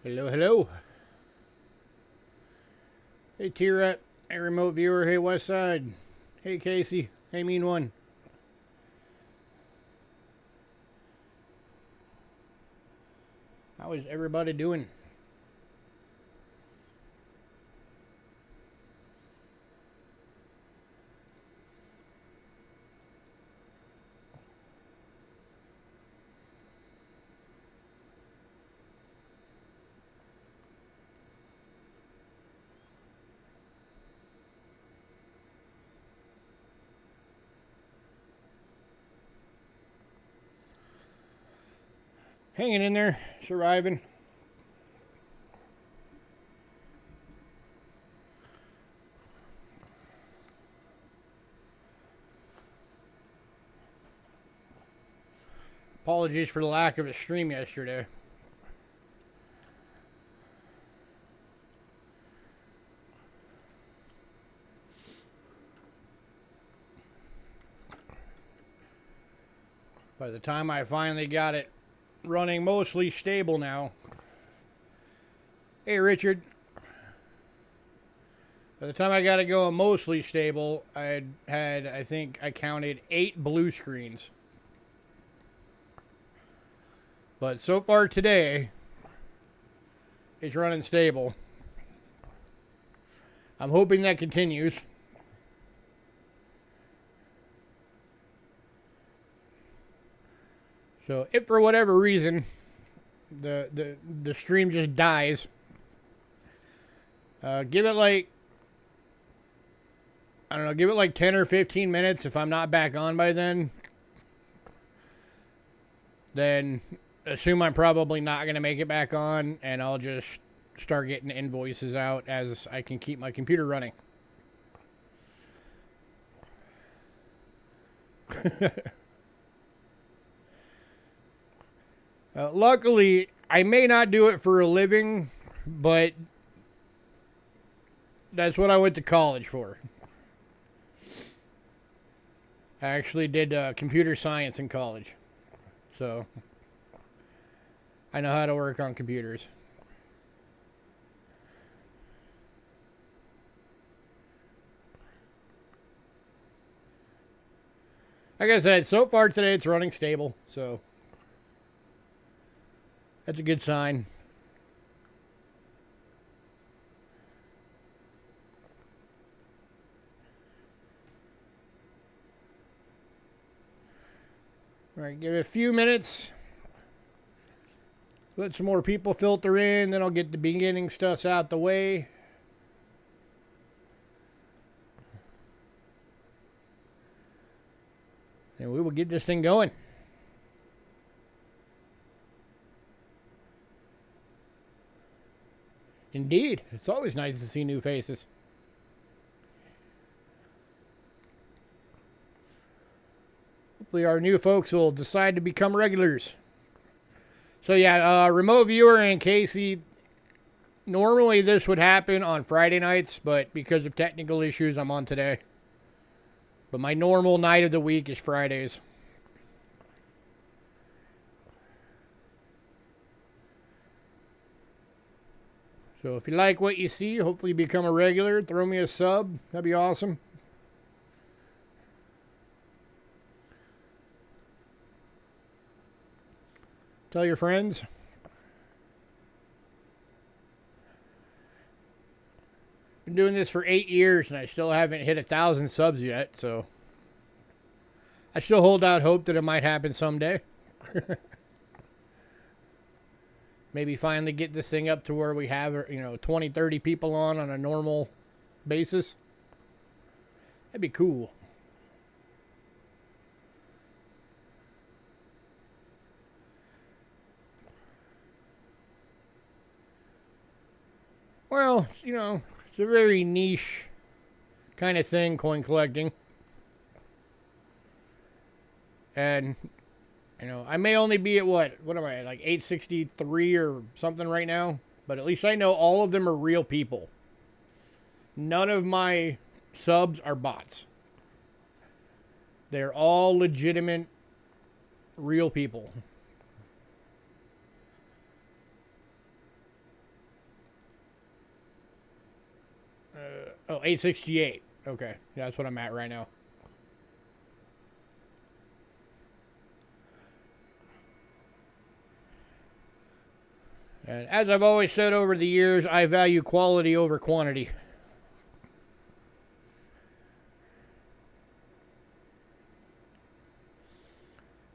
Hello, hello. Hey, T-Rep. Hey, remote viewer. Hey, West Side. Hey, Casey. Hey, Mean One. How is everybody doing? Hanging in there, surviving. Apologies for the lack of a stream yesterday. By the time I finally got it running mostly stable now. Hey, Richard. By the time I got it going mostly stable, I had, I think I counted 8 blue screens. But so far today, it's running stable. I'm hoping that continues. So if for whatever reason the stream just dies, give it like, I don't know, give it like 10 or 15 minutes. If I'm not back on by then assume I'm probably not going to make it back on, and I'll just start getting invoices out as I can keep my computer running. Luckily, I may not do it for a living, but that's what I went to college for. I actually did computer science in college, so I know how to work on computers. Like I said, so far today it's running stable, so that's a good sign. All right, give it a few minutes. Let some more people filter in, then I'll get the beginning stuffs out the way. And we will get this thing going. Indeed. It's always nice to see new faces. Hopefully our new folks will decide to become regulars. So yeah, remote viewer and Casey, normally this would happen on Friday nights, but because of technical issues, I'm on today. But my normal night of the week is Fridays. So if you like what you see, hopefully you become a regular. Throw me a sub. That'd be awesome. Tell your friends. Been doing this for 8 years and I still haven't hit 1,000 subs yet, so I still hold out hope that it might happen someday. Maybe finally get this thing up to where we have, 20, 30 people on a normal basis. That'd be cool. Well, it's a very niche kind of thing, coin collecting. And, I may only be at what am I, like 863 or something right now? But at least I know all of them are real people. None of my subs are bots. They're all legitimate, real people. Oh, 868. Okay, that's what I'm at right now. And as I've always said over the years, I value quality over quantity.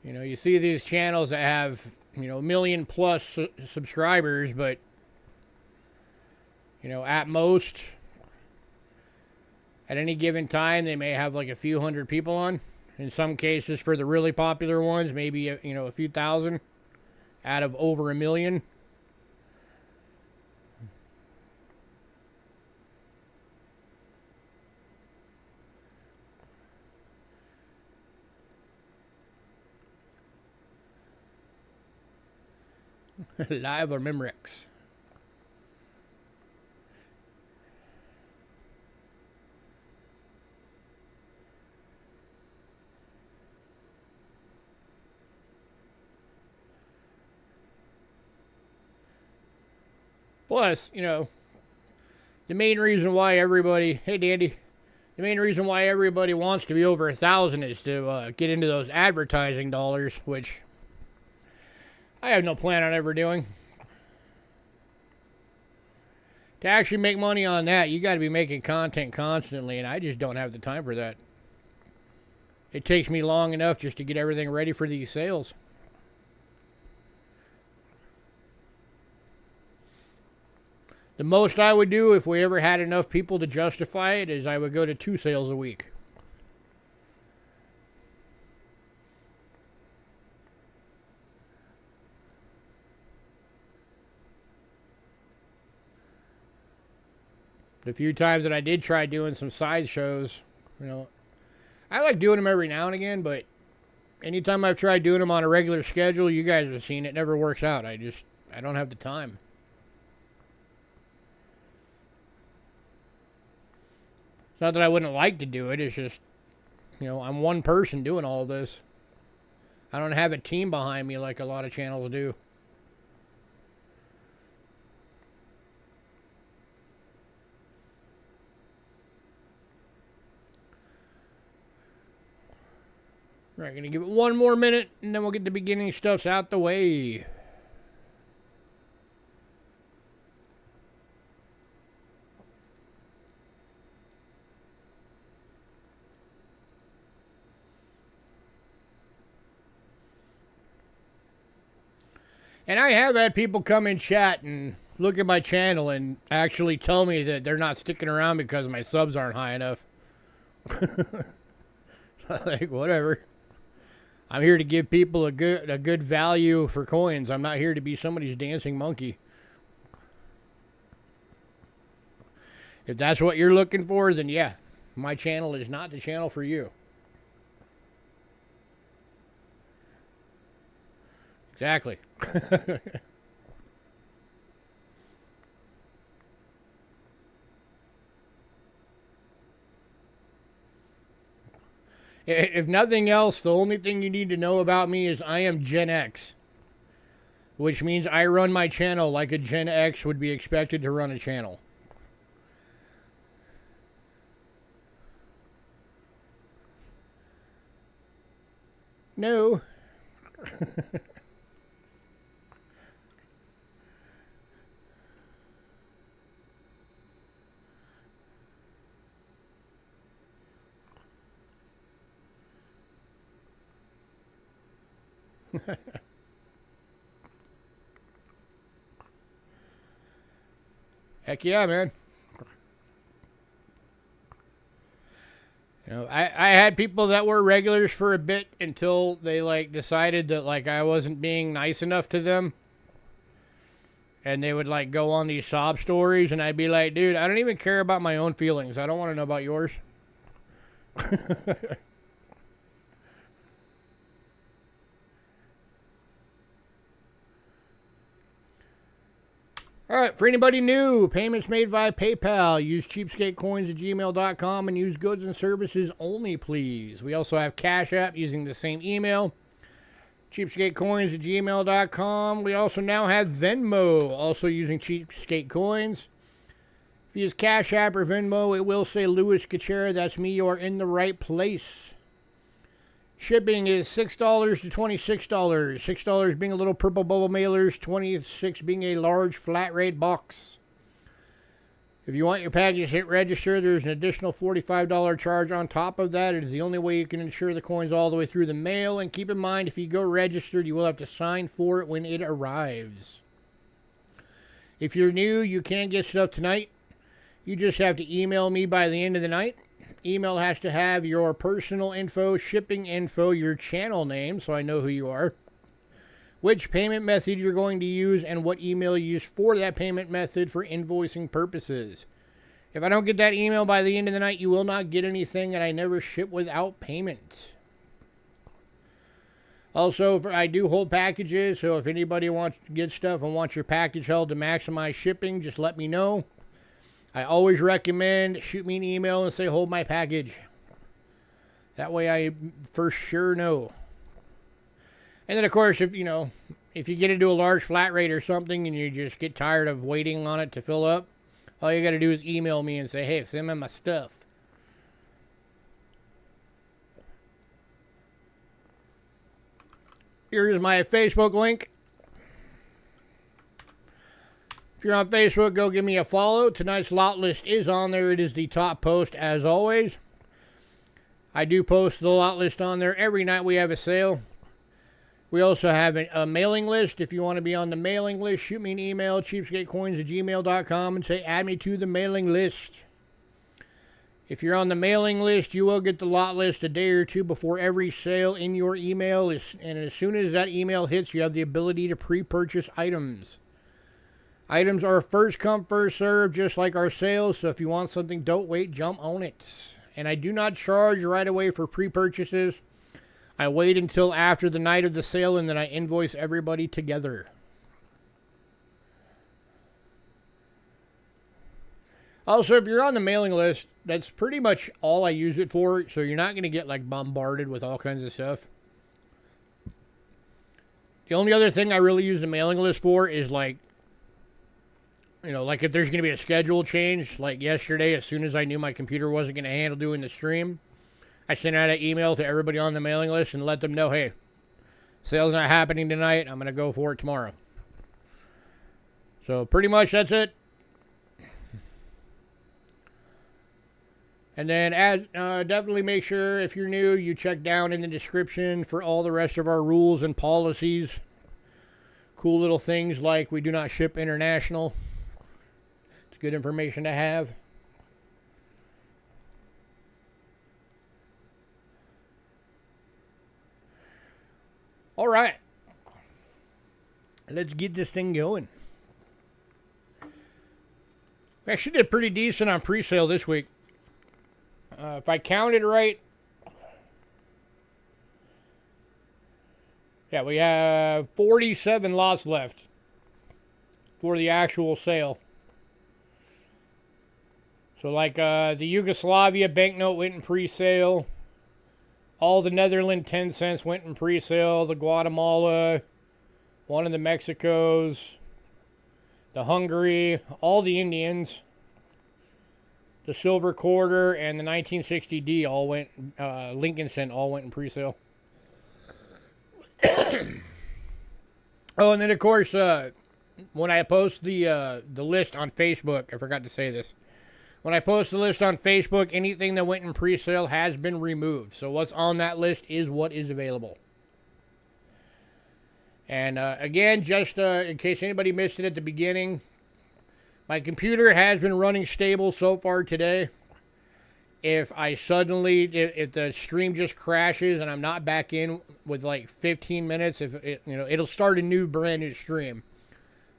You know, you see these channels that have, you know, million plus subscribers, but, you know, at most, at any given time, they may have like a few hundred people on. In some cases, for the really popular ones, maybe, you know, a few thousand out of over a million. Live or Memorex. Plus, you know, the main reason why everybody, hey Dandy, the main reason why everybody wants to be over 1,000 is to get into those advertising dollars, which I have no plan on ever doing. To actually make money on that, you got to be making content constantly, and I just don't have the time for that. It takes me long enough just to get everything ready for these sales. The most I would do if we ever had enough people to justify it is I would go to 2 sales a week. The few times that I did try doing some side shows, you know, I like doing them every now and again, but anytime I've tried doing them on a regular schedule, you guys have seen it never works out. I don't have the time. It's not that I wouldn't like to do it. It's just, you know, I'm one person doing all this. I don't have a team behind me like a lot of channels do. All right, gonna give it one more minute, and then we'll get the beginning stuffs out the way. And I have had people come in chat and look at my channel and actually tell me that they're not sticking around because my subs aren't high enough. Like, whatever. I'm here to give people a good value for coins. I'm not here to be somebody's dancing monkey. If that's what you're looking for, then yeah, my channel is not the channel for you. Exactly. If nothing else, the only thing you need to know about me is I am Gen X, which means I run my channel like a Gen X would be expected to run a channel. No. Heck yeah, man. You know, I had people that were regulars for a bit until they like decided that like I wasn't being nice enough to them. And they would like go on these sob stories and I'd be like, dude, I don't even care about my own feelings. I don't want to know about yours. All right, for anybody new, payments made via PayPal. Use cheapskatecoins@gmail.com and use goods and services only, please. We also have Cash App using the same email, cheapskatecoins@gmail.com. We also now have Venmo, also using Cheapskate Coins. If you use Cash App or Venmo, it will say Louis Kachera. That's me. You are in the right place. Shipping is $6 to $26. $6 being a little purple bubble mailers, $26 being a large flat rate box. If you want your package hit register, there's an additional $45 charge on top of that. It is the only way you can ensure the coins all the way through the mail. And keep in mind, if you go registered, you will have to sign for it when it arrives. If you're new, you can't get stuff tonight. You just have to email me by the end of the night. Email has to have your personal info, shipping info, your channel name, so I know who you are, which payment method you're going to use, and what email you use for that payment method for invoicing purposes. If I don't get that email by the end of the night, you will not get anything, and I never ship without payment. Also, I do hold packages, so if anybody wants to get stuff and wants your package held to maximize shipping, just let me know. I always recommend shoot me an email and say, hold my package. That way I for sure know. And then, of course, if you get into a large flat rate or something and you just get tired of waiting on it to fill up, all you got to do is email me and say, hey, send me my stuff. Here's my Facebook link. If you're on Facebook, go give me a follow. Tonight's lot list is on there. It is the top post, as always. I do post the lot list on there every night we have a sale. We also have a mailing list. If you want to be on the mailing list, shoot me an email, cheapskatecoins@gmail.com, and say, add me to the mailing list. If you're on the mailing list, you will get the lot list a day or two before every sale in your email. And as soon as that email hits, you have the ability to pre-purchase items. Items are first come, first serve, just like our sales. So if you want something, don't wait, jump on it. And I do not charge right away for pre-purchases. I wait until after the night of the sale, and then I invoice everybody together. Also, if you're on the mailing list, that's pretty much all I use it for. So you're not going to get like bombarded with all kinds of stuff. The only other thing I really use the mailing list for is like if there's going to be a schedule change, like yesterday, as soon as I knew my computer wasn't going to handle doing the stream, I sent out an email to everybody on the mailing list and let them know, hey, sale's not happening tonight. I'm going to go for it tomorrow. So pretty much that's it. And then definitely make sure, if you're new, you check down in the description for all the rest of our rules and policies. Cool little things like we do not ship international. It's good information to have. All right. Let's get this thing going. We actually did pretty decent on pre-sale this week. If I counted right, yeah, we have 47 lots left for the actual sale. So like the Yugoslavia banknote went in pre-sale. All the Netherlands 10 cents went in pre-sale. The Guatemala, one of the Mexicos, the Hungary, all the Indians, the silver quarter, and the 1960D all went, Lincoln cent all went in pre-sale. Oh, and then of course, when I post the list on Facebook, I forgot to say this. When I post the list on Facebook, anything that went in pre-sale has been removed. So what's on that list is what is available. And again, just in case anybody missed it at the beginning, my computer has been running stable so far today. If the stream just crashes and I'm not back in with like 15 minutes, it'll start a brand new stream.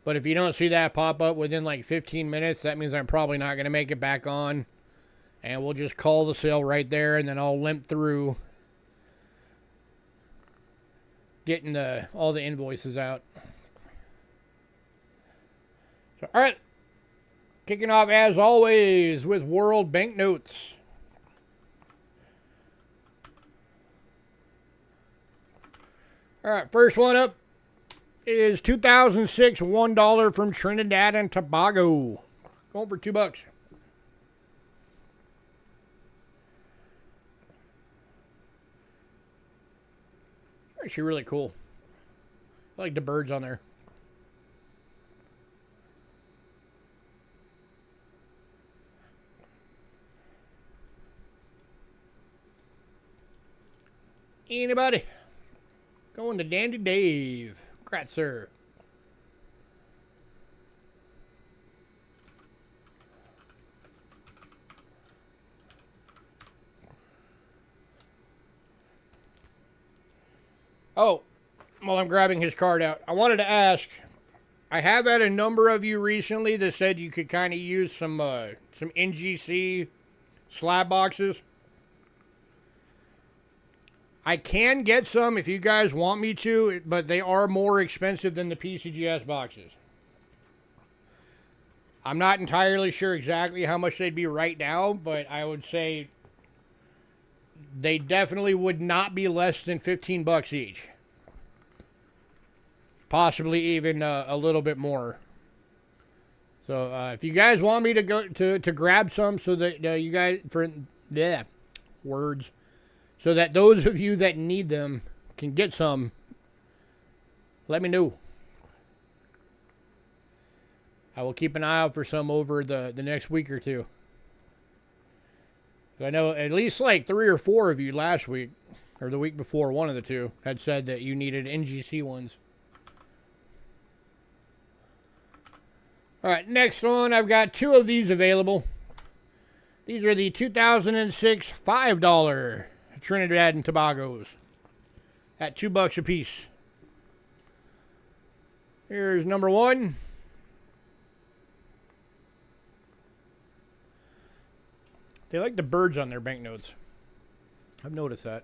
But if you don't see that pop up within like 15 minutes, that means I'm probably not going to make it back on. And we'll just call the sale right there, and then I'll limp through getting all the invoices out. So, all right. Kicking off, as always, with World Banknotes. All right, first one up is 2006 $1 from Trinidad and Tobago. Going for $2. Actually really cool. I like the birds on there. Anybody? Going to Dandy Dave. Congrats, sir. Oh, while I'm grabbing his card out, I wanted to ask. I have had a number of you recently that said you could kind of use some NGC slab boxes. I can get some if you guys want me to, but they are more expensive than the PCGS boxes. I'm not entirely sure exactly how much they'd be right now, but I would say they definitely would not be less than 15 bucks each. Possibly even a little bit more. So if you guys want me to go to grab some so that you guys so that those of you that need them can get some, let me know. I will keep an eye out for some over the next week or two. I know at least like 3 or 4 of you last week, or the week before, one of the two, had said that you needed NGC ones. All right, next one, I've got 2 of these available. These are the 2006 $5 Trinidad and Tobago's at $2 a piece. Here's number 1. They like the birds on their banknotes. I've noticed that.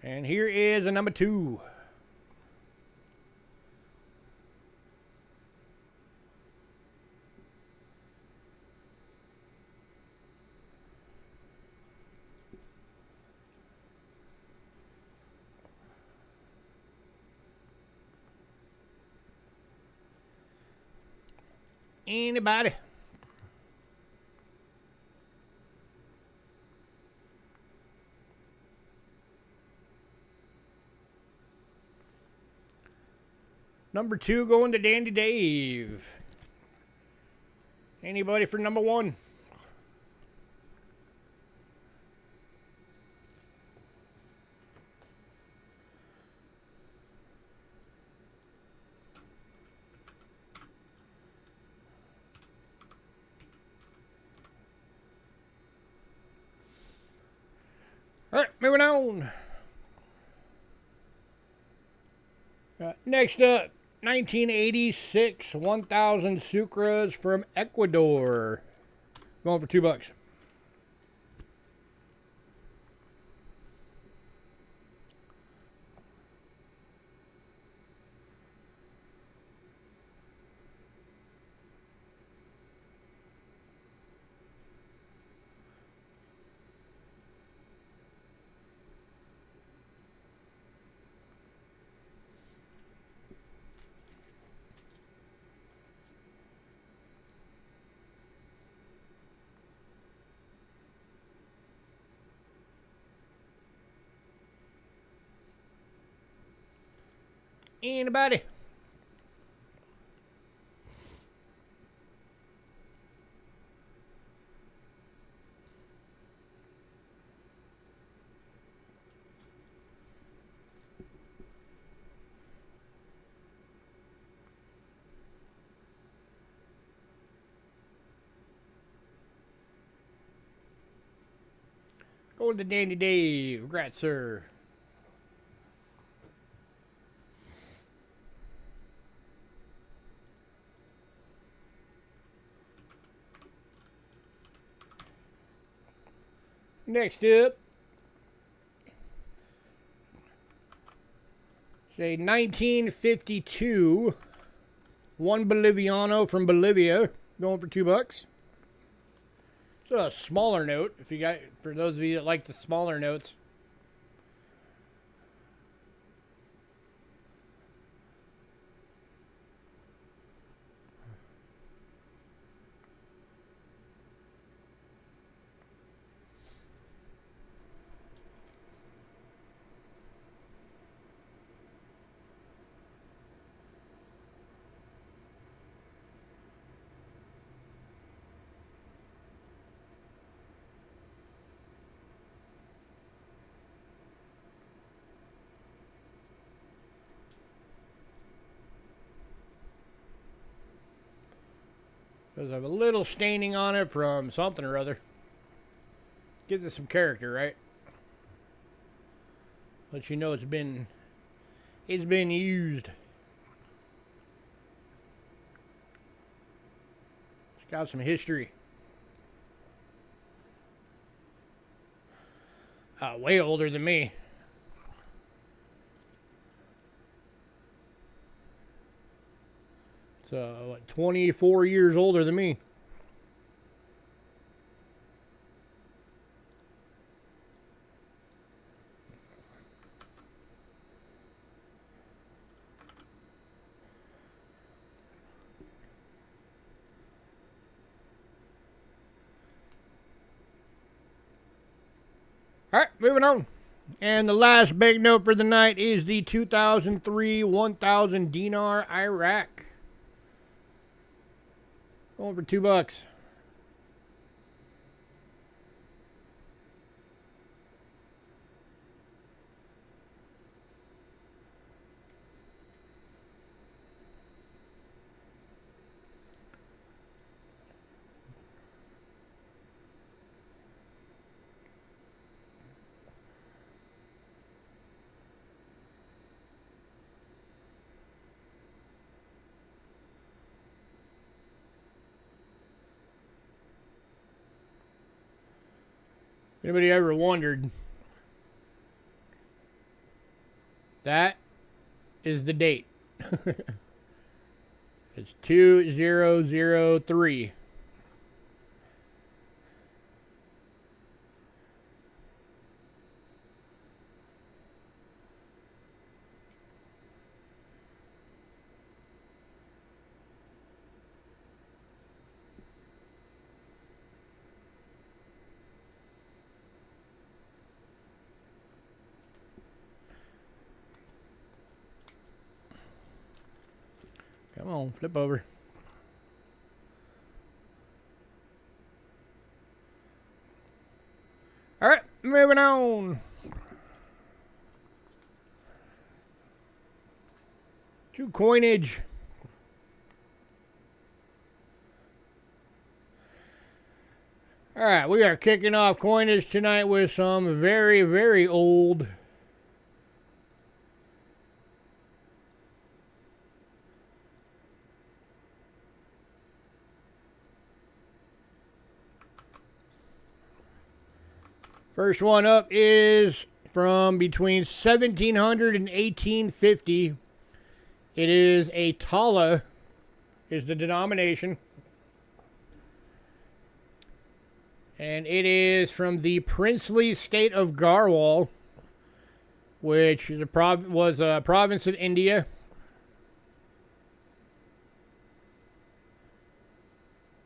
And here is a number 2. Anybody? Number 2 going to Dandy Dave. Anybody for number 1? All right, moving on. Next up, 1986 1000 Sucras from Ecuador. Going for $2. Anybody? Going to Dandy Dave. Congrats, sir. Next up, say 1952, one Boliviano from Bolivia, going for $2. It's a smaller note, if you got, for those of you that like the smaller notes. Because I have a little staining on it from something or other. Gives it some character, right? Let you know it's been used. It's got some history. Way older than me. It's what, 24 years older than me. All right, moving on. And the last banknote for the night is the 2003 1,000 dinar Iraq. Going for $2. Anybody ever wondered? That is the date. It's 2003. Come on, flip over. All right, moving on to coinage. All right, we are kicking off coinage tonight with some very, very old first one up is from between 1700 and 1850. It is a Tala, is the denomination. And it is from the princely state of Garhwal, which is was a province of India.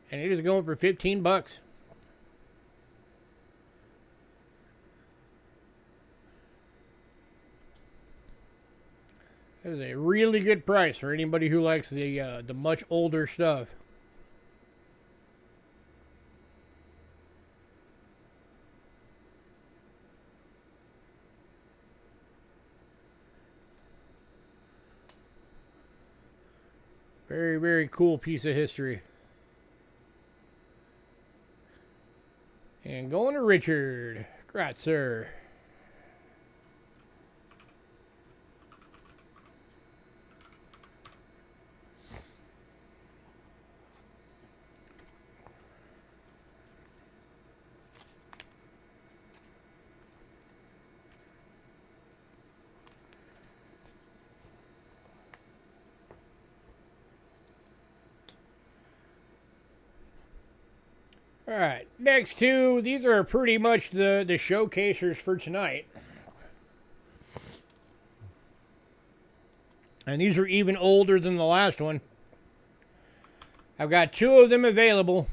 And it is going for $15. That is a really good price for anybody who likes the much older stuff. Very, very cool piece of history. And going to Richard. Congrats, sir. All right, next two. These are pretty much the showcasers for tonight. And these are even older than the last one. I've got two of them available.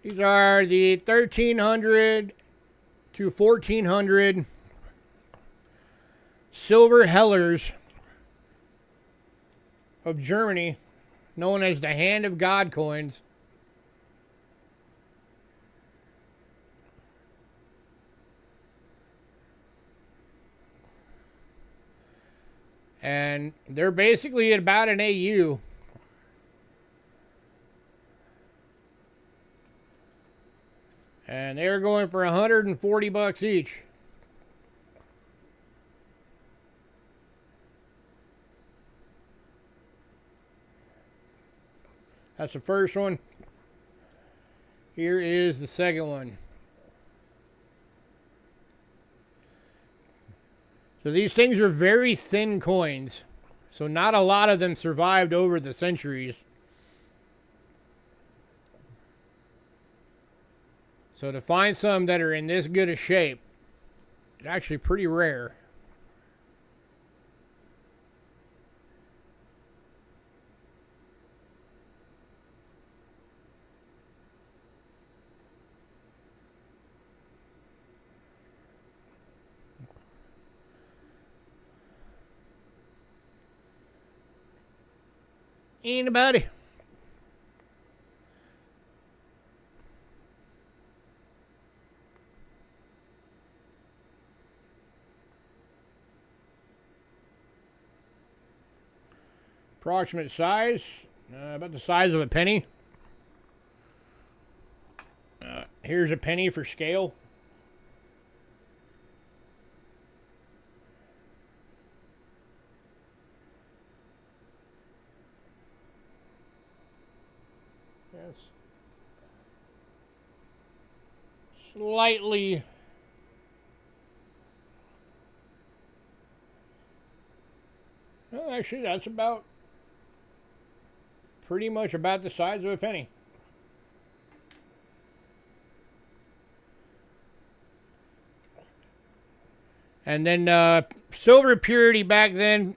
These are the 1300 to 1400 silver hellers of Germany, known as the Hand of God coins. And they're basically at about an AU. And they're going for 140 bucks each. That's the first one. Here is the second one. So these things are very thin coins. So not a lot of them survived over the centuries. So to find some that are in this good a shape, it's actually pretty rare. Anybody? Approximate size, about the size of a penny. Here's a penny for scale. Yes. Slightly. Well, actually, that's about pretty much about the size of a penny. And then silver purity back then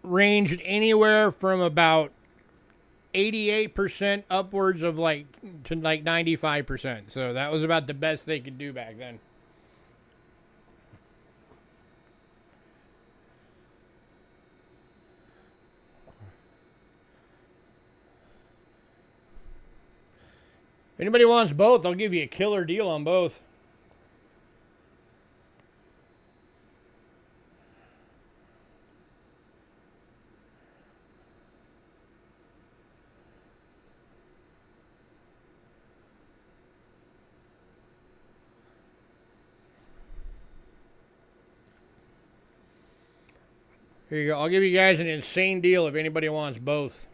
ranged anywhere from about 88% upwards of like to like 95%. So that was about the best they could do back then. If anybody wants both, I'll give you a killer deal on both. Here you go. I'll give you guys an insane deal if anybody wants both.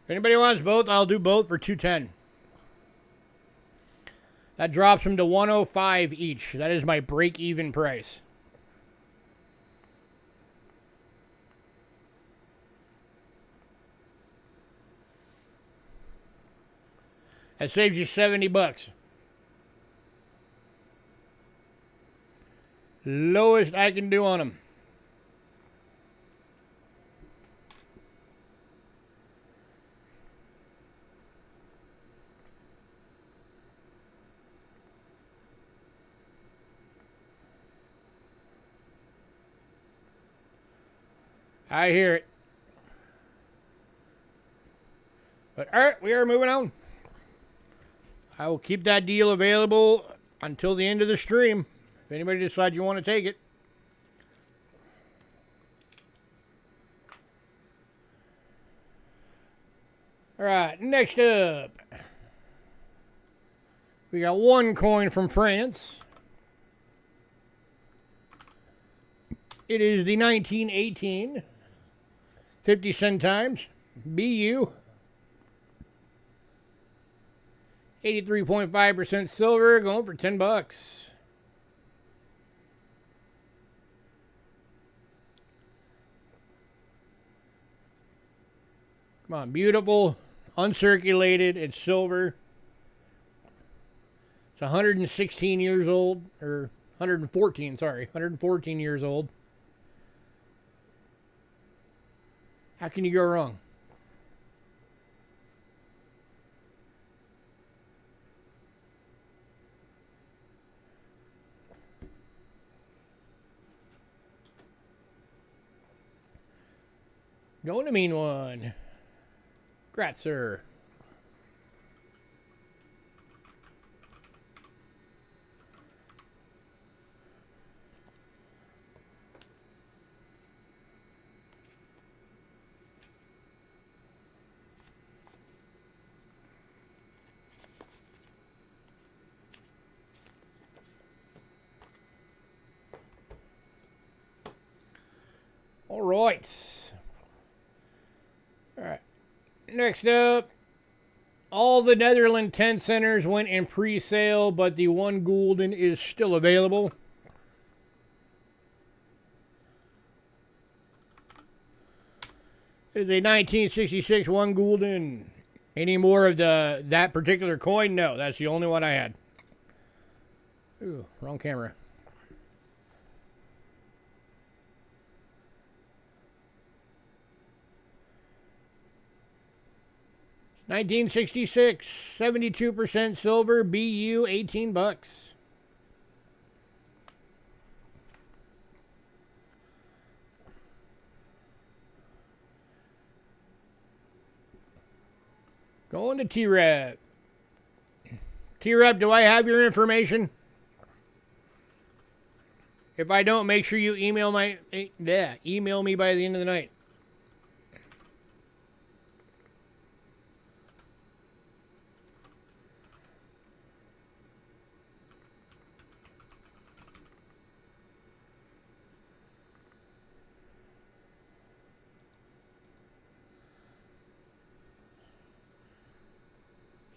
If anybody wants both, I'll do both for $210. That drops them to $105 each. That is my break-even price. That saves you 70 bucks. Lowest I can do on them. I hear it. But all right, we are moving on. I will keep that deal available until the end of the stream. If anybody decides you want to take it. All right, next up. We got one coin from France. It is the 1918 50 centimes BU. 83.5% silver, going for 10 bucks. Come on, beautiful, uncirculated, it's silver. It's 116 years old, or 114, sorry, 114 years old. How can you go wrong? Going to mean one. Congrats, sir. All right. All right. Next up, all the Netherlands 10 centers went in pre-sale, but the 1 gulden is still available. It is a 1966 1 gulden. Any more of that particular coin? No, that's the only one I had. Ooh, wrong camera. $1966, 72% silver, BU, $18. Going to T-Rep. T-Rep, do I have your information? If I don't, make sure you email me by the end of the night.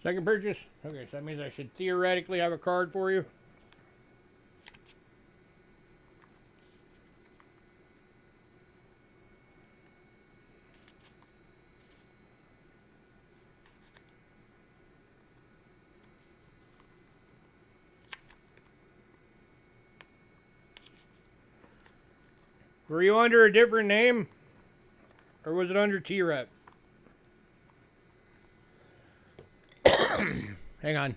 Second purchase? Okay, so that means I should theoretically have a card for you. Were you under a different name? Or was it under T-Rep? Hang on.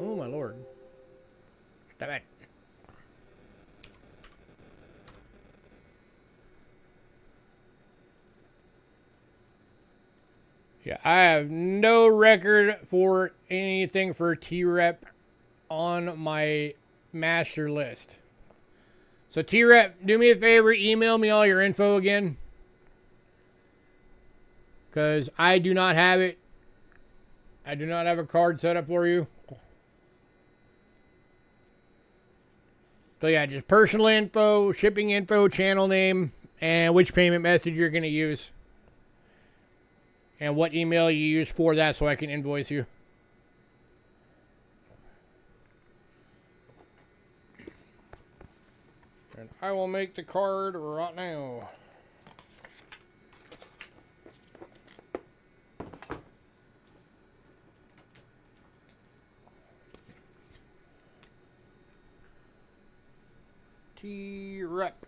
Oh, my Lord. Stop it. Yeah, I have no record for anything for T-Rep on my master list. So T-Rep, do me a favor, email me all your info again. Because I do not have it. I do not have a card set up for you. So yeah, just personal info, shipping info, channel name, and which payment method you're going to use. And what email you use for that so I can invoice you. And I will make the card right now. T-Rep.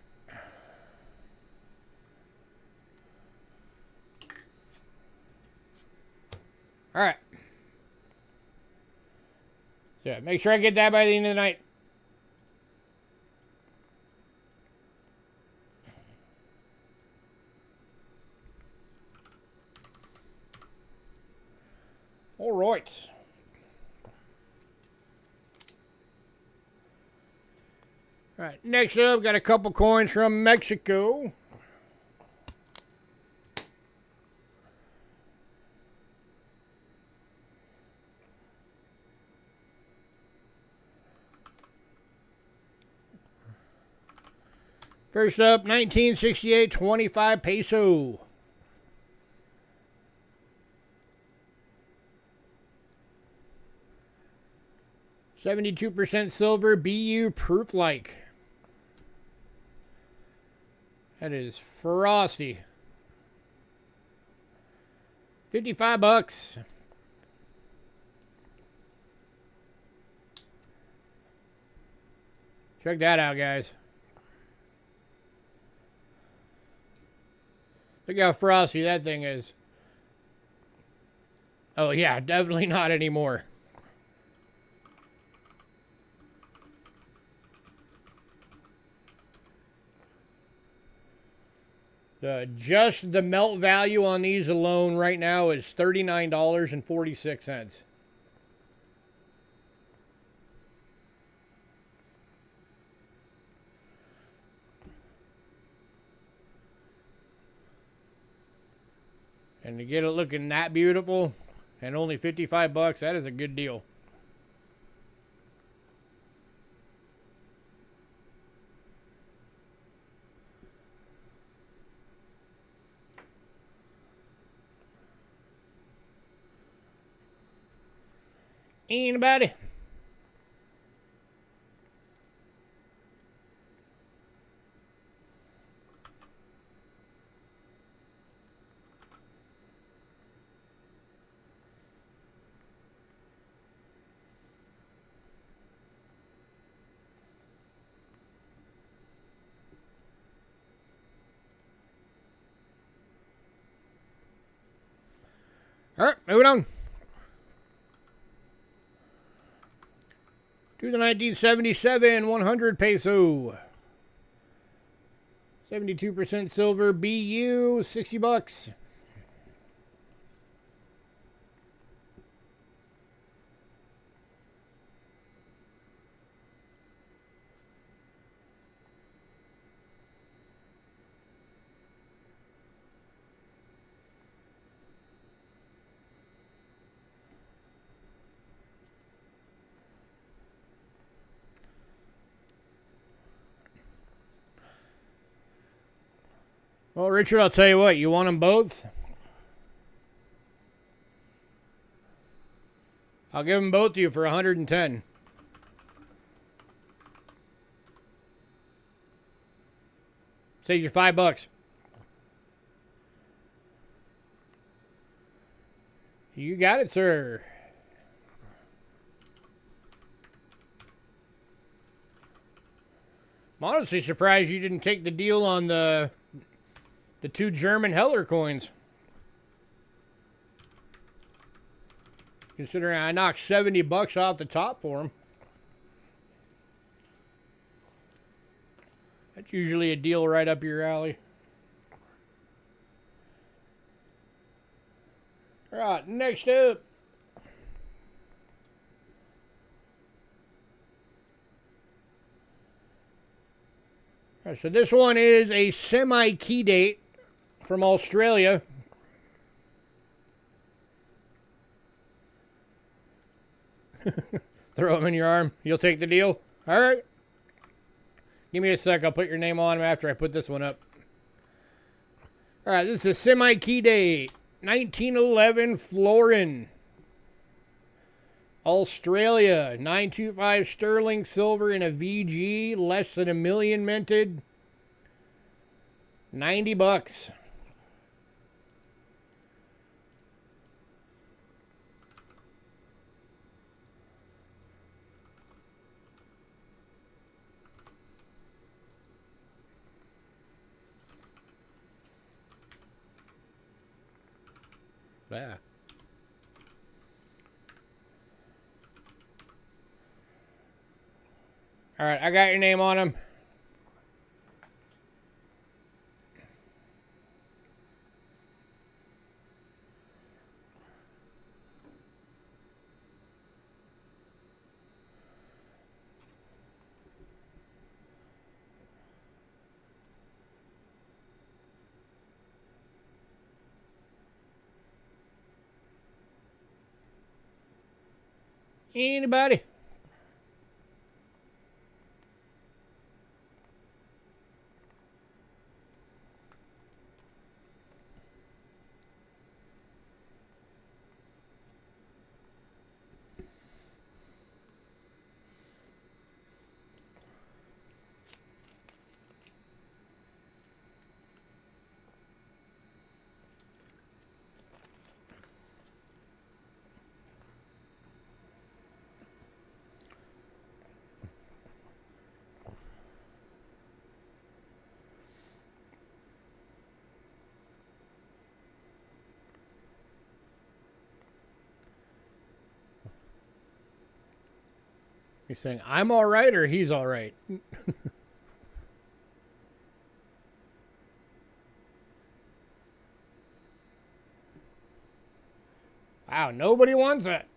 All right. So yeah, make sure I get that by the end of the night. All right. All right, next up, got a couple coins from Mexico. First up, 1968 25 peso. %72% silver, BU proof-like. That is frosty. 55 bucks. Check that out, guys. Look how frosty that thing is. Oh, yeah, definitely not anymore. Just the melt value on these alone right now is $39.46. And to get it looking that beautiful and only 55 bucks, that is a good deal. Anybody? All right, moving on. To the 1977 100 peso. 72% silver, BU, 60 bucks. Well, Richard, I'll tell you what, you want them both? I'll give them both to you for 110. Saves you $5. You got it, sir. I'm honestly surprised you didn't take the deal on the two German Heller coins. Considering I knocked 70 bucks off the top for them. That's usually a deal right up your alley. All right, next up. All right, so this one is a semi-key date from Australia. Throw them in your arm. You'll take the deal? All right. Give me a sec. I'll put your name on them after I put this one up. All right, this is a semi-key date. 1911 Florin. Australia. 925 sterling silver in a VG. Less than $1 million minted. 90 bucks. Yeah. All right, I got your name on them. Anybody? You're saying I'm all right or he's all right? Wow, nobody wants that.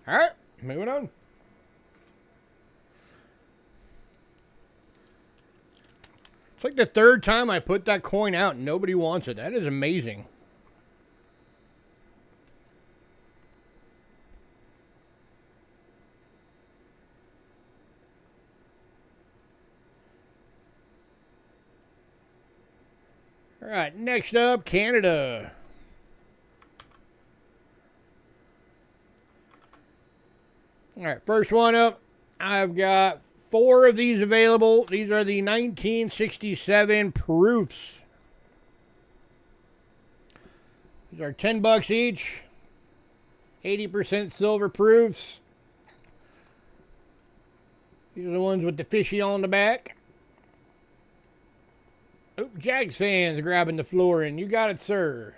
All right, moving on. It's like the third time I put that coin out and nobody wants it. That is amazing. All right, next up, Canada. All right, first one up. I've got 4 of these available. These are the 1967 proofs. These are $10 each. 80% silver proofs. These are the ones with the fishy on the back. Oh, Jags fans grabbing the floor, and you got it, sir.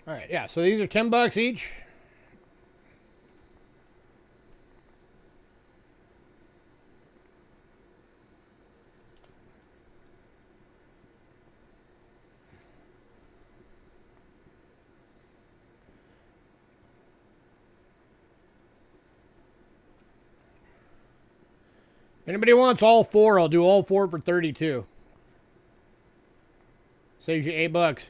All right, yeah, so these are $10 each. Anybody wants all 4, I'll do all 4 for 32. Saves you $8.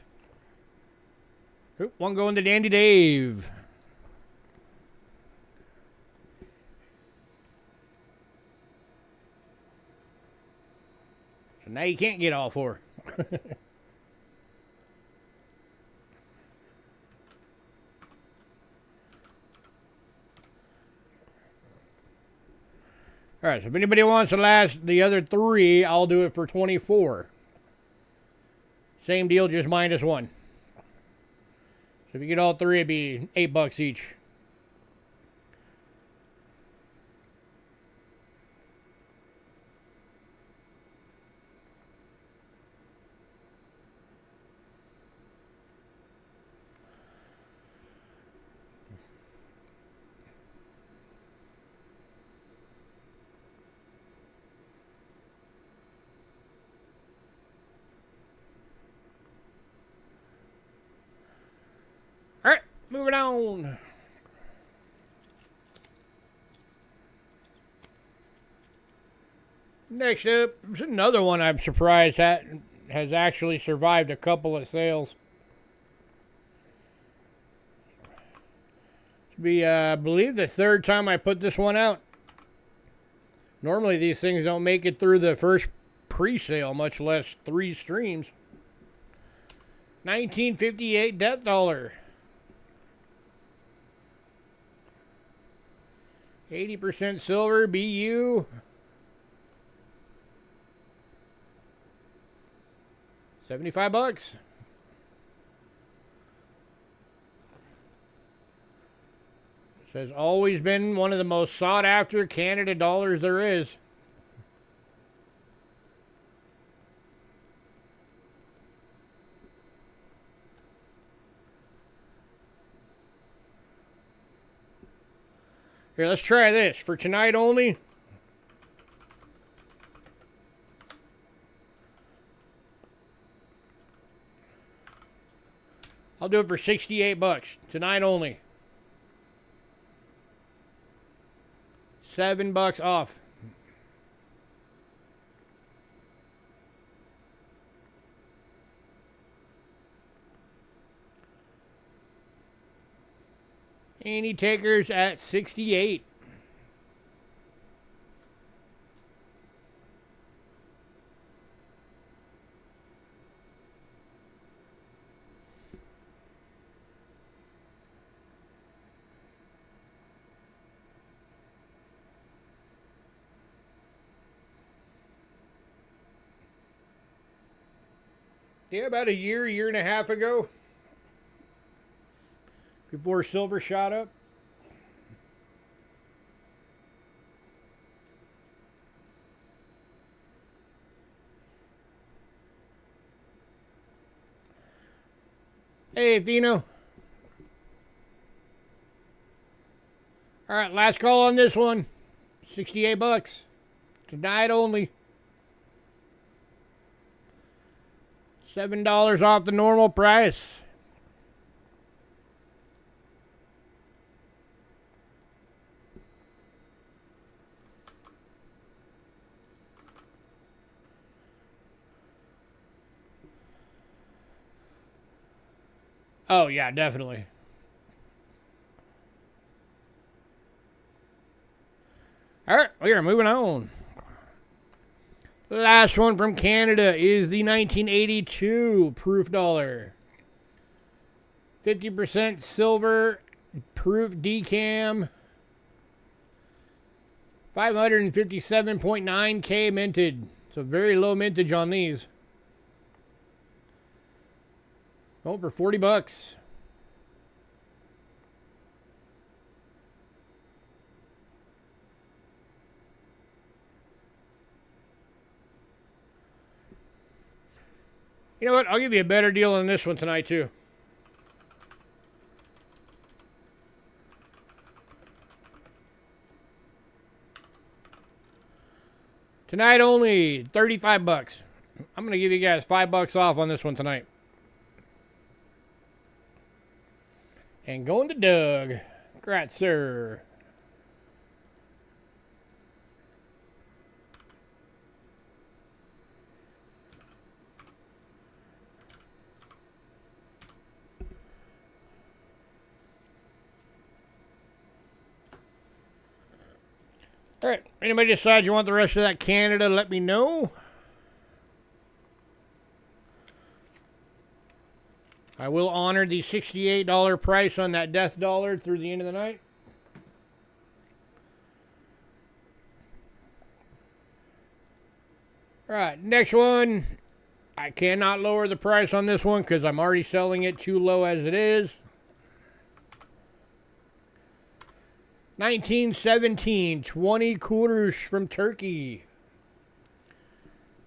Oop, one going to Dandy Dave. So now you can't get all 4. All right, so if anybody wants the other 3, I'll do it for 24. Same deal, just -1. So if you get all 3, it'd be $8 each. All right, moving on. Next up, there's another one I'm surprised has actually survived a couple of sales. It'll be, I believe, the 3rd time I put this one out. Normally, these things don't make it through the first pre-sale, much less 3 streams. 1958 Death Dollar. 80% silver, BU. $75. This has always been one of the most sought after Canada dollars there is. Here, let's try this for tonight only. I'll do it for 68 bucks. Tonight only. $7 off. Any takers at 68? Yeah, about a year and a half ago, before silver shot up. Hey, Atheno. All right, last call on this one. 68 bucks. Tonight only. $7 off the normal price. Oh, yeah, definitely. All right, we are moving on. Last one from Canada is the 1982 proof dollar. 50% silver, proof decam. 557.9K minted. So very low mintage on these. Over 40 bucks. You know what? I'll give you a better deal on this one tonight, too. Tonight only, 35 bucks. I'm going to give you guys $5 off on this one tonight. And going to Doug. Congrats, sir. All right. Anybody decides you want the rest of that Canada, let me know. I will honor the $68 price on that death dollar through the end of the night. All right. Next one. I cannot lower the price on this one because I'm already selling it too low as it is. 1917, 20 kurush from Turkey.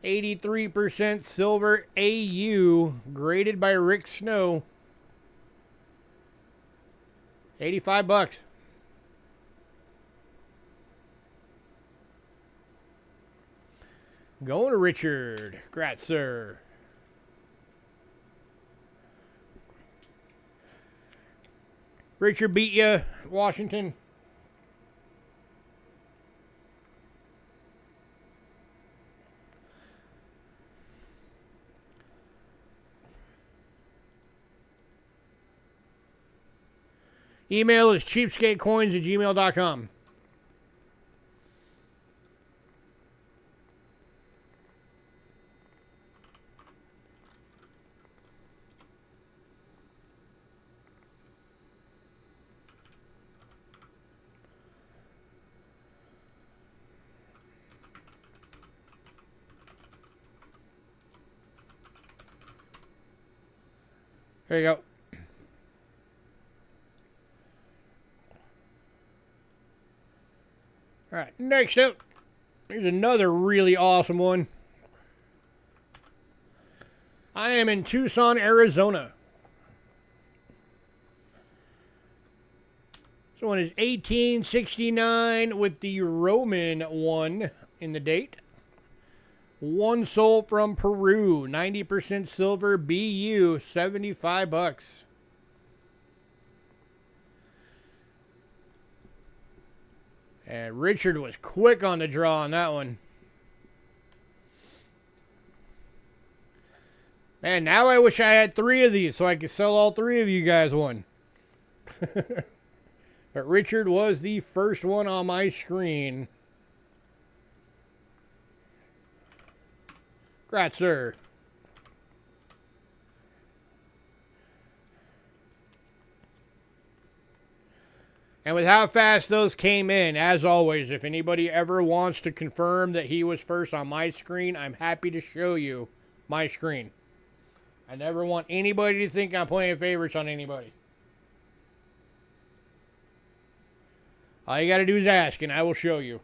83% silver AU, graded by Rick Snow. 85 bucks. Going to Richard. Congrats, sir. Richard beat you, Washington. Email is cheapskatecoins@gmail.com. There you go. All right, next up, here's another really awesome one. I am in Tucson, Arizona. This one is 1869 with the Roman one in the date. One sold from Peru, 90% silver, BU, 75 bucks. And Richard was quick on the draw on that one. Man, now I wish I had 3 of these so I could sell all 3 of you guys one. But Richard was the first one on my screen. Congrats, sir. And with how fast those came in, as always, if anybody ever wants to confirm that he was first on my screen, I'm happy to show you my screen. I never want anybody to think I'm playing favorites on anybody. All you got to do is ask, and I will show you.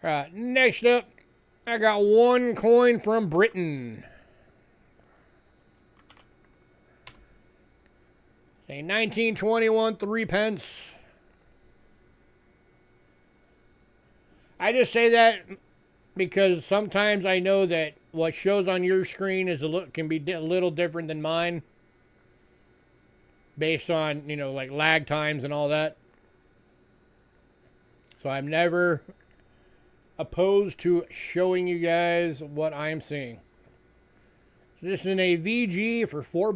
All right, next up, I got one coin from Britain. Say 1921, 3 pence. I just say that because sometimes I know that what shows on your screen is can be a little different than mine, based on, you know, like lag times and all that. So I'm never opposed to showing you guys what I'm seeing. So this is in a VG for $4.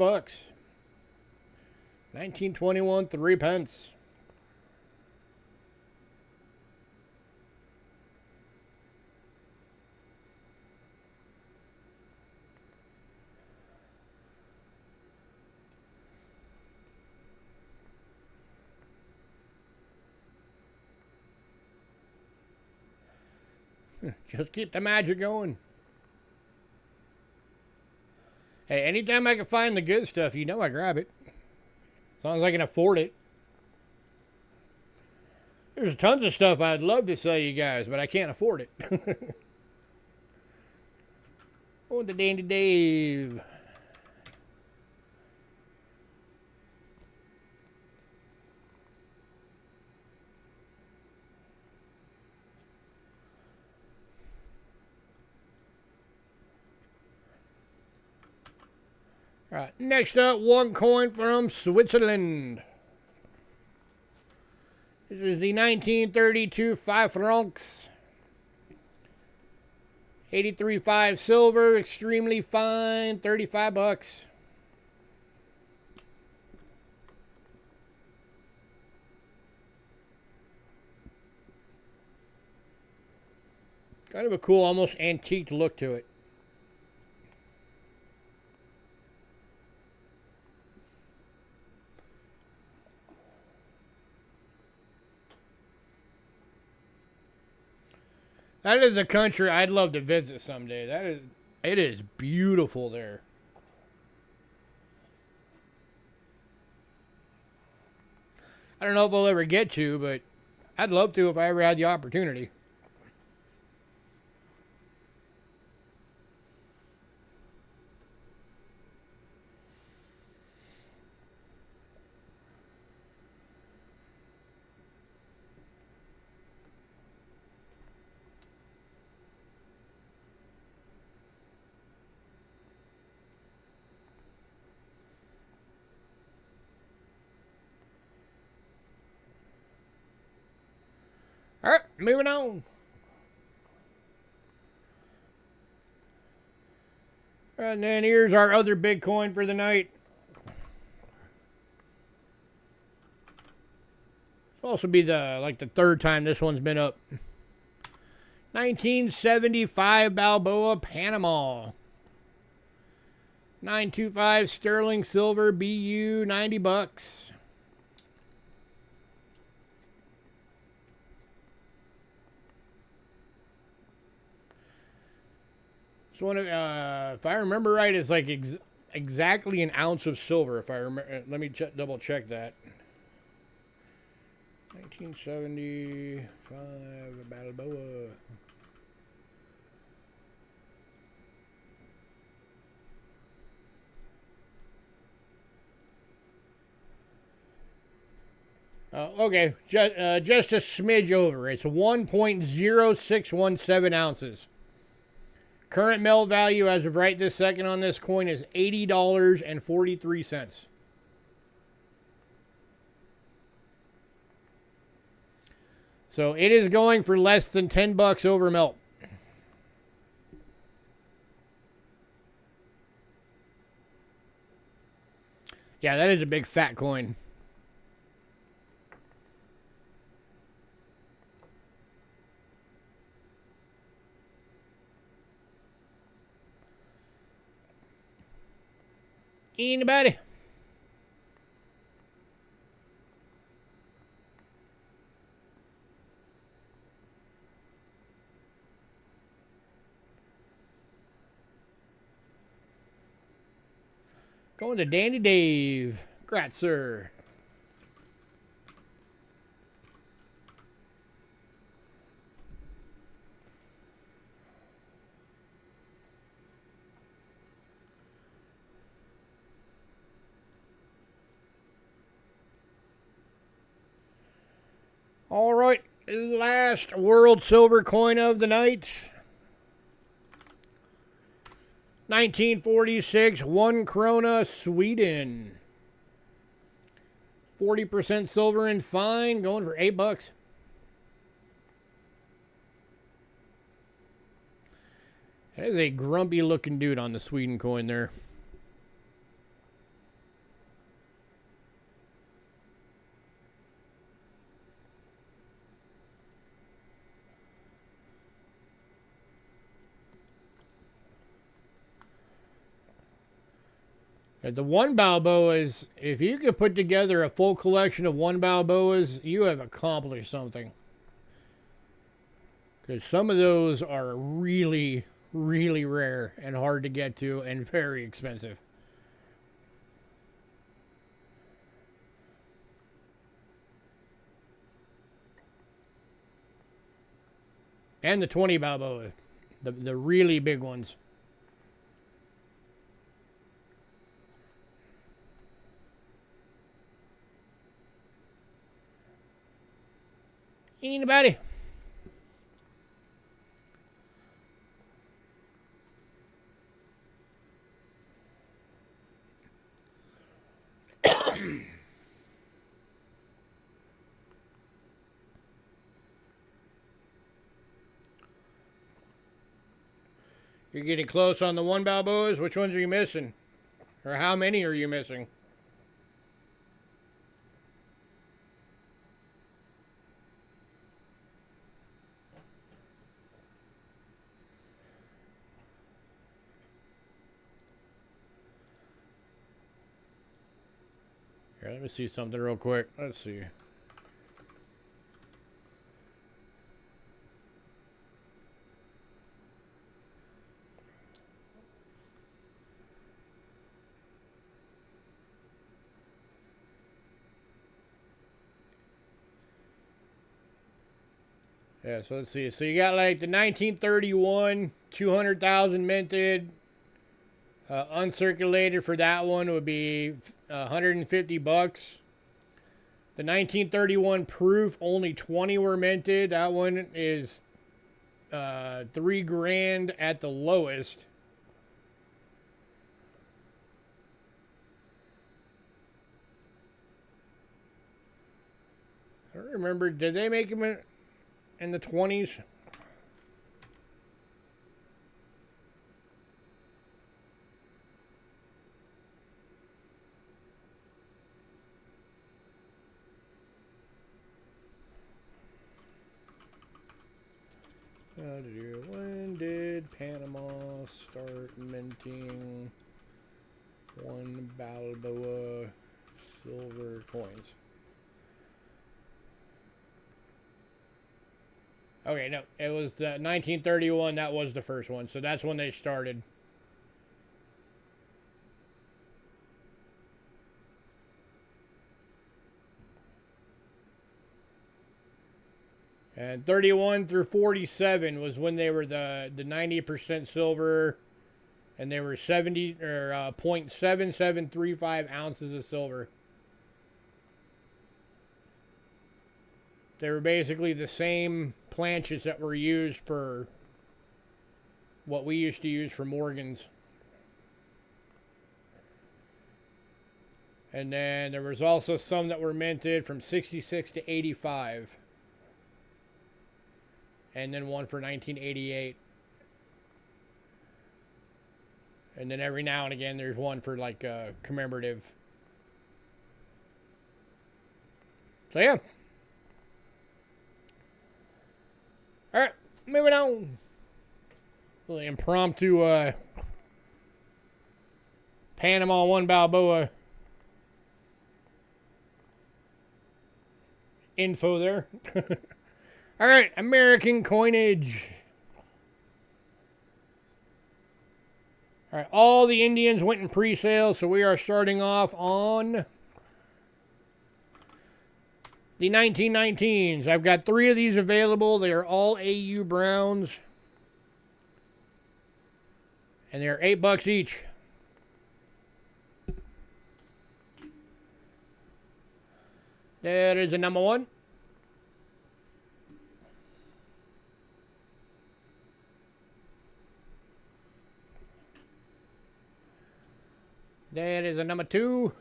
1921, 3 pence. Just keep the magic going. Hey, anytime I can find the good stuff, you know I grab it. As long as I can afford it. There's tons of stuff I'd love to sell you guys, but I can't afford it. Oh, the Dandy Dave. All right, next up, one coin from Switzerland. This is the 1932 5 francs. 83.5 silver, extremely fine, 35 bucks. Kind of a cool, almost antique look to it. That is a country I'd love to visit someday. It is beautiful there. I don't know if I'll ever get to, but I'd love to if I ever had the opportunity. All right, moving on. And then here's our other big coin for the night. This will also be the third time this one's been up. 1975 Balboa, Panama. 925 sterling silver, BU, 90 bucks. So one, if I remember right, it's like exactly an ounce of silver. If I remember, let me double check that. 1975 Balboa. Okay, just a smidge over. It's 1.0617 ounces. Current melt value as of right this second on this coin is $80.43. So it is going for less than $10 over melt. Yeah, that is a big fat coin. Anybody? Going to Danny Dave. Grat, sir. All right, last world silver coin of the night. 1946, 1 krona, Sweden. 40% silver and fine, going for $8. That is a grumpy looking dude on the Sweden coin there. The 1 Balboas, if you could put together a full collection of 1 Balboas, you have accomplished something. Because some of those are really, really rare and hard to get to and very expensive. And the 20 Balboa, the really big ones. Anybody? You're getting close on the 1 Balboas. Which ones are you missing? Or how many are you missing? Here, let me see something real quick. Let's see. Yeah, so let's see. So you got like the 1931, 200,000 minted. Uncirculated for that one would be $150. The 1931 proof, only 20 were minted. That one is $3,000 at the lowest. I don't remember. Did they make them in the 20s? When did Panama start minting 1 Balboa silver coins? Okay, no, it was the 1931. That was the first one, so that's when they started. And 31 through 47 was when they were the 90% silver, and they were 70 or 0.7735 ounces of silver. They were basically the same planches that were used for what we used to use for Morgans. And then there was also some that were minted from 66 to 85. And then one for 1988. And then every now and again there's one for like a commemorative. So yeah. Alright, moving on. Little impromptu Panama 1 Balboa info there. Alright, American coinage. Alright, all the Indians went in pre-sale, so we are starting off on the 1919s. I've got 3 of these available. They are all AU Browns. And they're $8 each. That is the number 1. That is a number 2.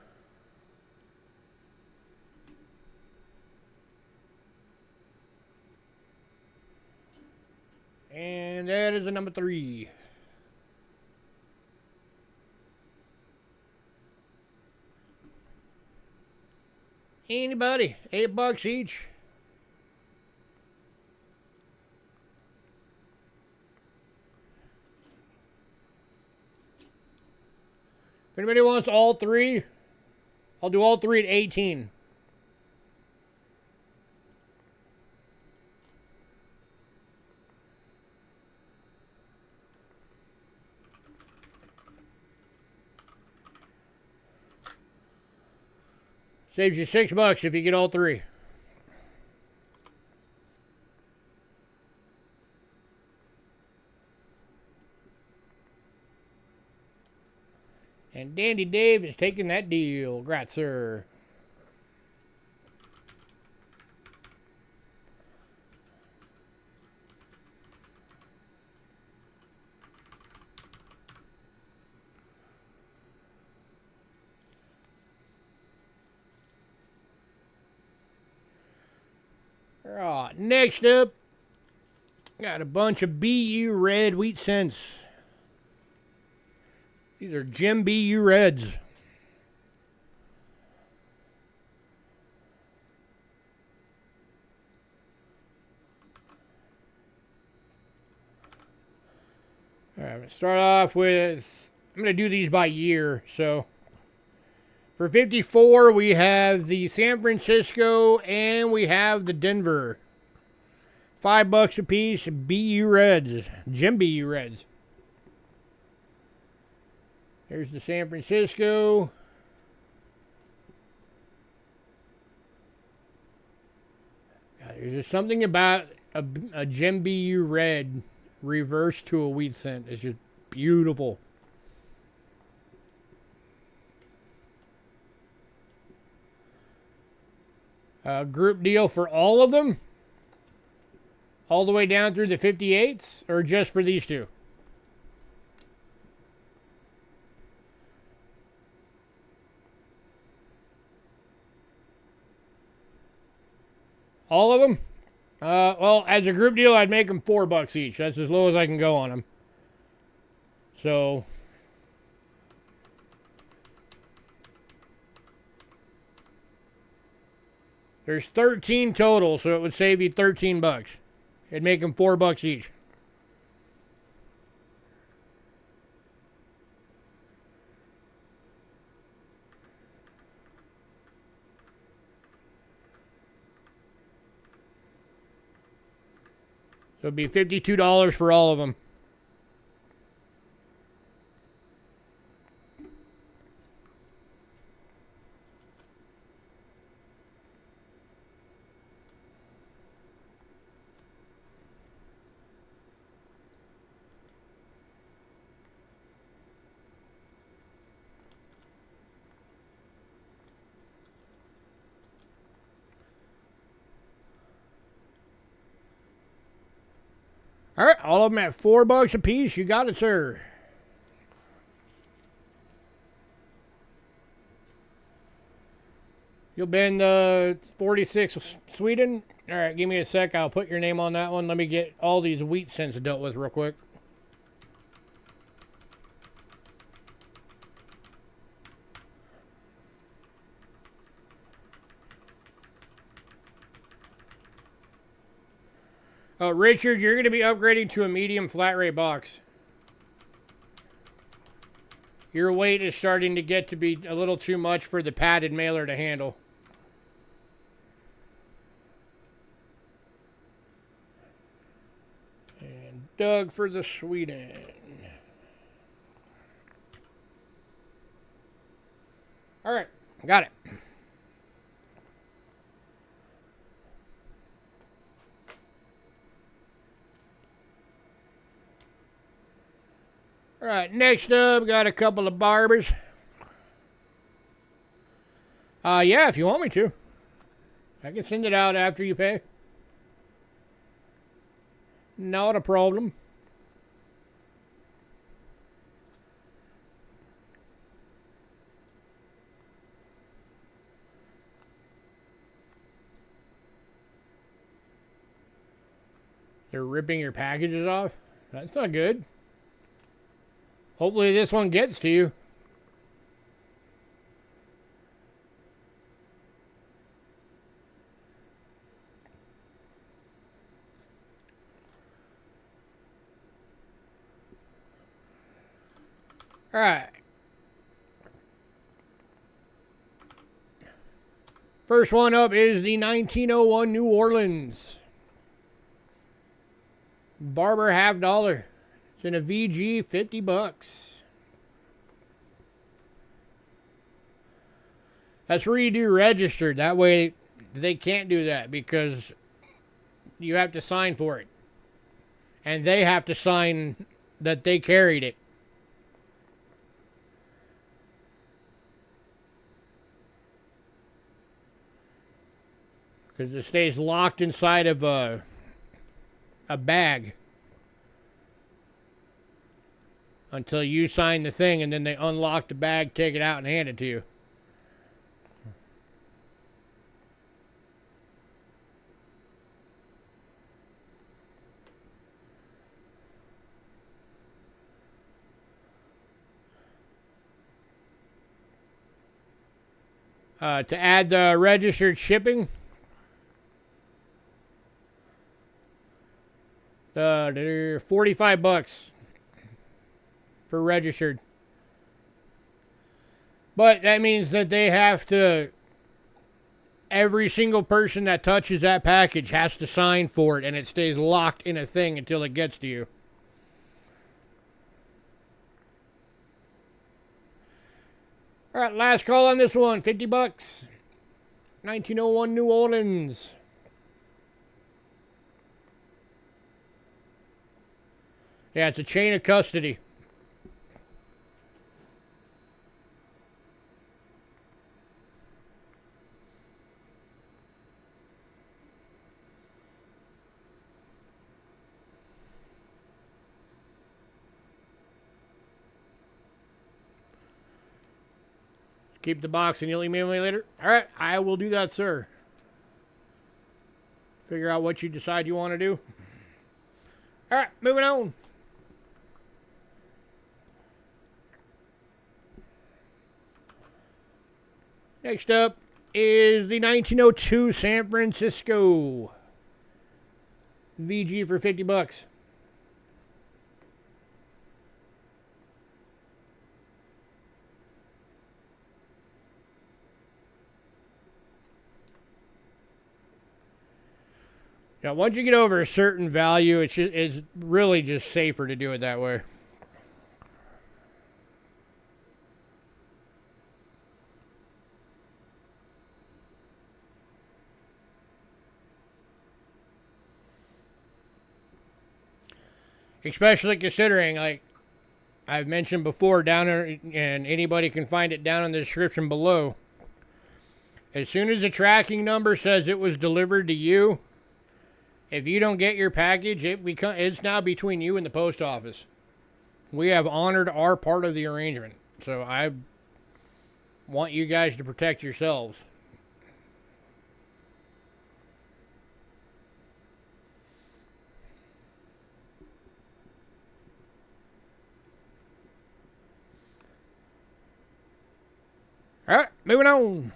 And that is a number 3. Anybody? $8 each. If anybody wants all 3, I'll do all 3 at 18. Saves you $6 if you get all 3. And Dandy Dave is taking that deal. Grats, sir. Alright, next up, got a bunch of BU red wheat cents. These are Jim BU Reds. All right, I'm going to start off with, I'm going to do these by year. So for 54, we have the San Francisco and we have the Denver. $5 a piece, BU Reds, Jim BU Reds. There's the San Francisco. God, there's just something about a Jim BU Red reversed to a wheat cent. It's just beautiful. Group deal for all of them? All the way down through the 58s? Or just for these two? All of them? Well, as a group deal, I'd make them $4 each. That's as low as I can go on them. So there's 13 total, so it would save you $13. It'd make them $4 each. So it'd be $52 for all of them. All right, all of them at $4 a piece. You got it, sir. You'll bend the 46 Sweden. All right, give me a sec. I'll put your name on that one. Let me get all these wheat cents dealt with real quick. Richard, you're going to be upgrading to a medium flat rate box. Your weight is starting to get to be a little too much for the padded mailer to handle. And Doug for the Sweden. All right, got it. All right, next up, got a couple of barbers. Yeah, if you want me to. I can send it out after you pay. Not a problem. They're ripping your packages off? That's not good. Hopefully this one gets to you. All right. First one up is the 1901 New Orleans. Barber $50. It's in a VG, $50. That's where you do registered. That way they can't do that because you have to sign for it. And they have to sign that they carried it. Because it stays locked inside of a bag. Until you sign the thing, and then they unlock the bag, take it out, and hand it to you. To add the registered shipping, $45 for registered. But that means that they have to, every single person that touches that package has to sign for it, and it stays locked in a thing until it gets to you. All right, last call on this one, $50. 1901 New Orleans. Yeah, it's a chain of custody. Keep the box and you'll email me later. All right, I will do that, sir. Figure out what you decide you want to do. All right, moving on. Next up is the 1902 San Francisco. VG for $50. Now, once you get over a certain value, it's really just safer to do it that way. Especially considering, like I've mentioned before, down there, and anybody can find it down in the description below. As soon as the tracking number says it was delivered to you, If you don't get your package, it's now between you and the post office. We have honored our part of the arrangement. So I want you guys to protect yourselves. All right, moving on.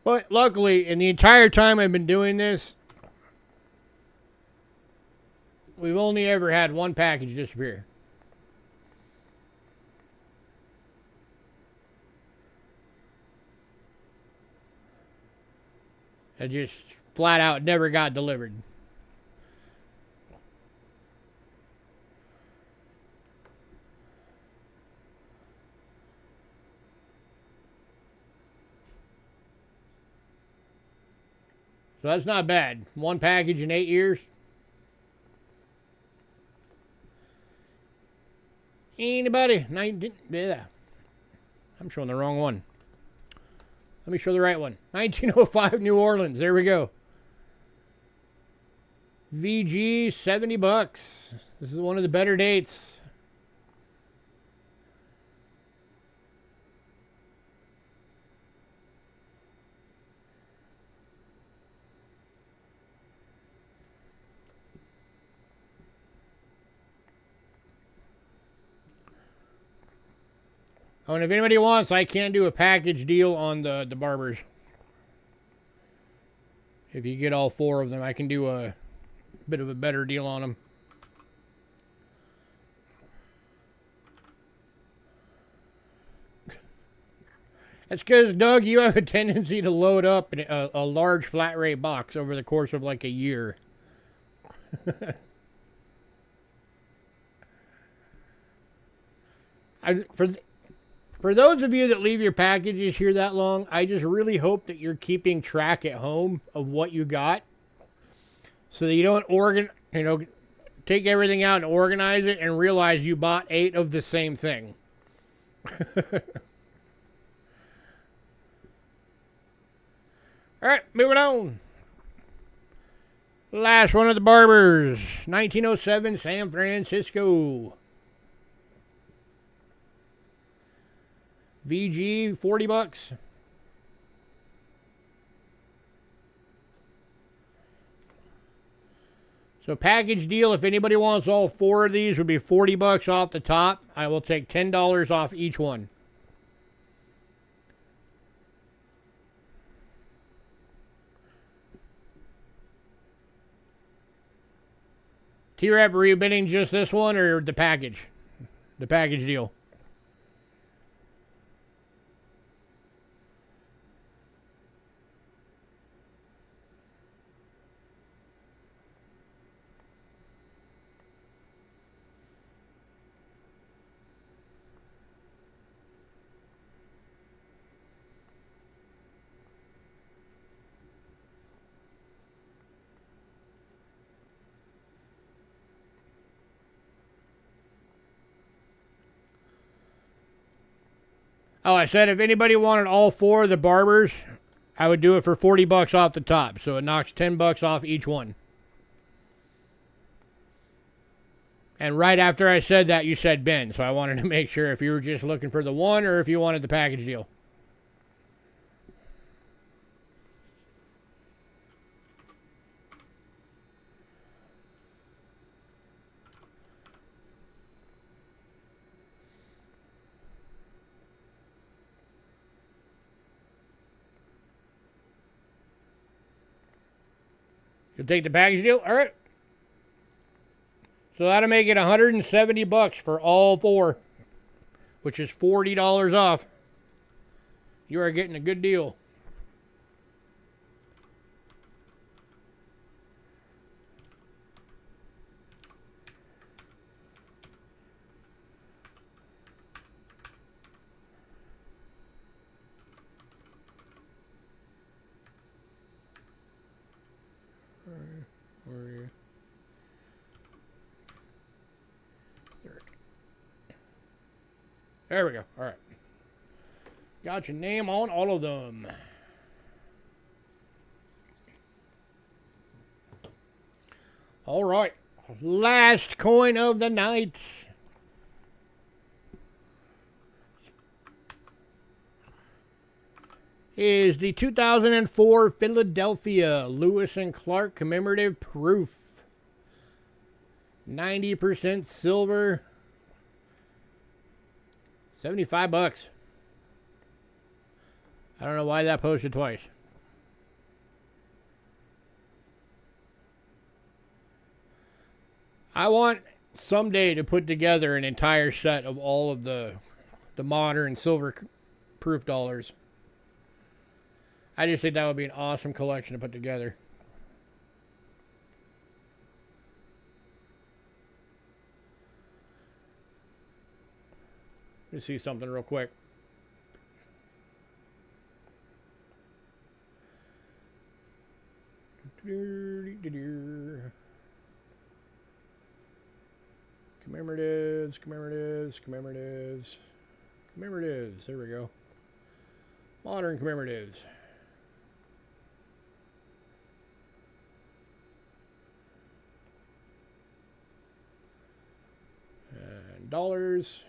But luckily, in the entire time I've been doing this, we've only ever had one package disappear. It just flat out never got delivered. So that's not bad. One package in 8 years. Anybody? 19, yeah. I'm showing the wrong one. Let me show the right one. 1905 New Orleans. There we go. VG, $70. This is one of the better dates. Oh, and if anybody wants, I can do a package deal on the barbers. If you get all 4 of them, I can do a bit of a better deal on them. That's because, Doug, you have a tendency to load up a large flat rate box over the course of like a year. For those of you that leave your packages here that long, I just really hope that you're keeping track at home of what you got, so that you don't take everything out and organize it and realize you bought 8 of the same thing. All right, moving on. Last one of the barbers, 1907 San Francisco. VG, $40. So package deal, if anybody wants all 4 of these, would be $40 off the top. I will take $10 off each one. T-Rap, were you bidding just this one or the package? The package deal. Oh, I said if anybody wanted all 4 of the barbers, I would do it for $40 off the top. So it knocks $10 off each one. And right after I said that, you said Ben. So I wanted to make sure if you were just looking for the one or if you wanted the package deal. You'll take the package deal? All right. So that'll make it $170 for all 4, which is $40 off. You are getting a good deal. Where are you? There we go. All right. Got your name on all of them. All right. Last coin of the night. Is the 2004 Philadelphia Lewis and Clark commemorative proof. 90% silver. $75. I don't know why that posted twice. I want someday to put together an entire set of all of the modern silver proof dollars. I just think that would be an awesome collection to put together. Let me see something real quick. Commemoratives. There we go. Modern commemoratives. And dollars.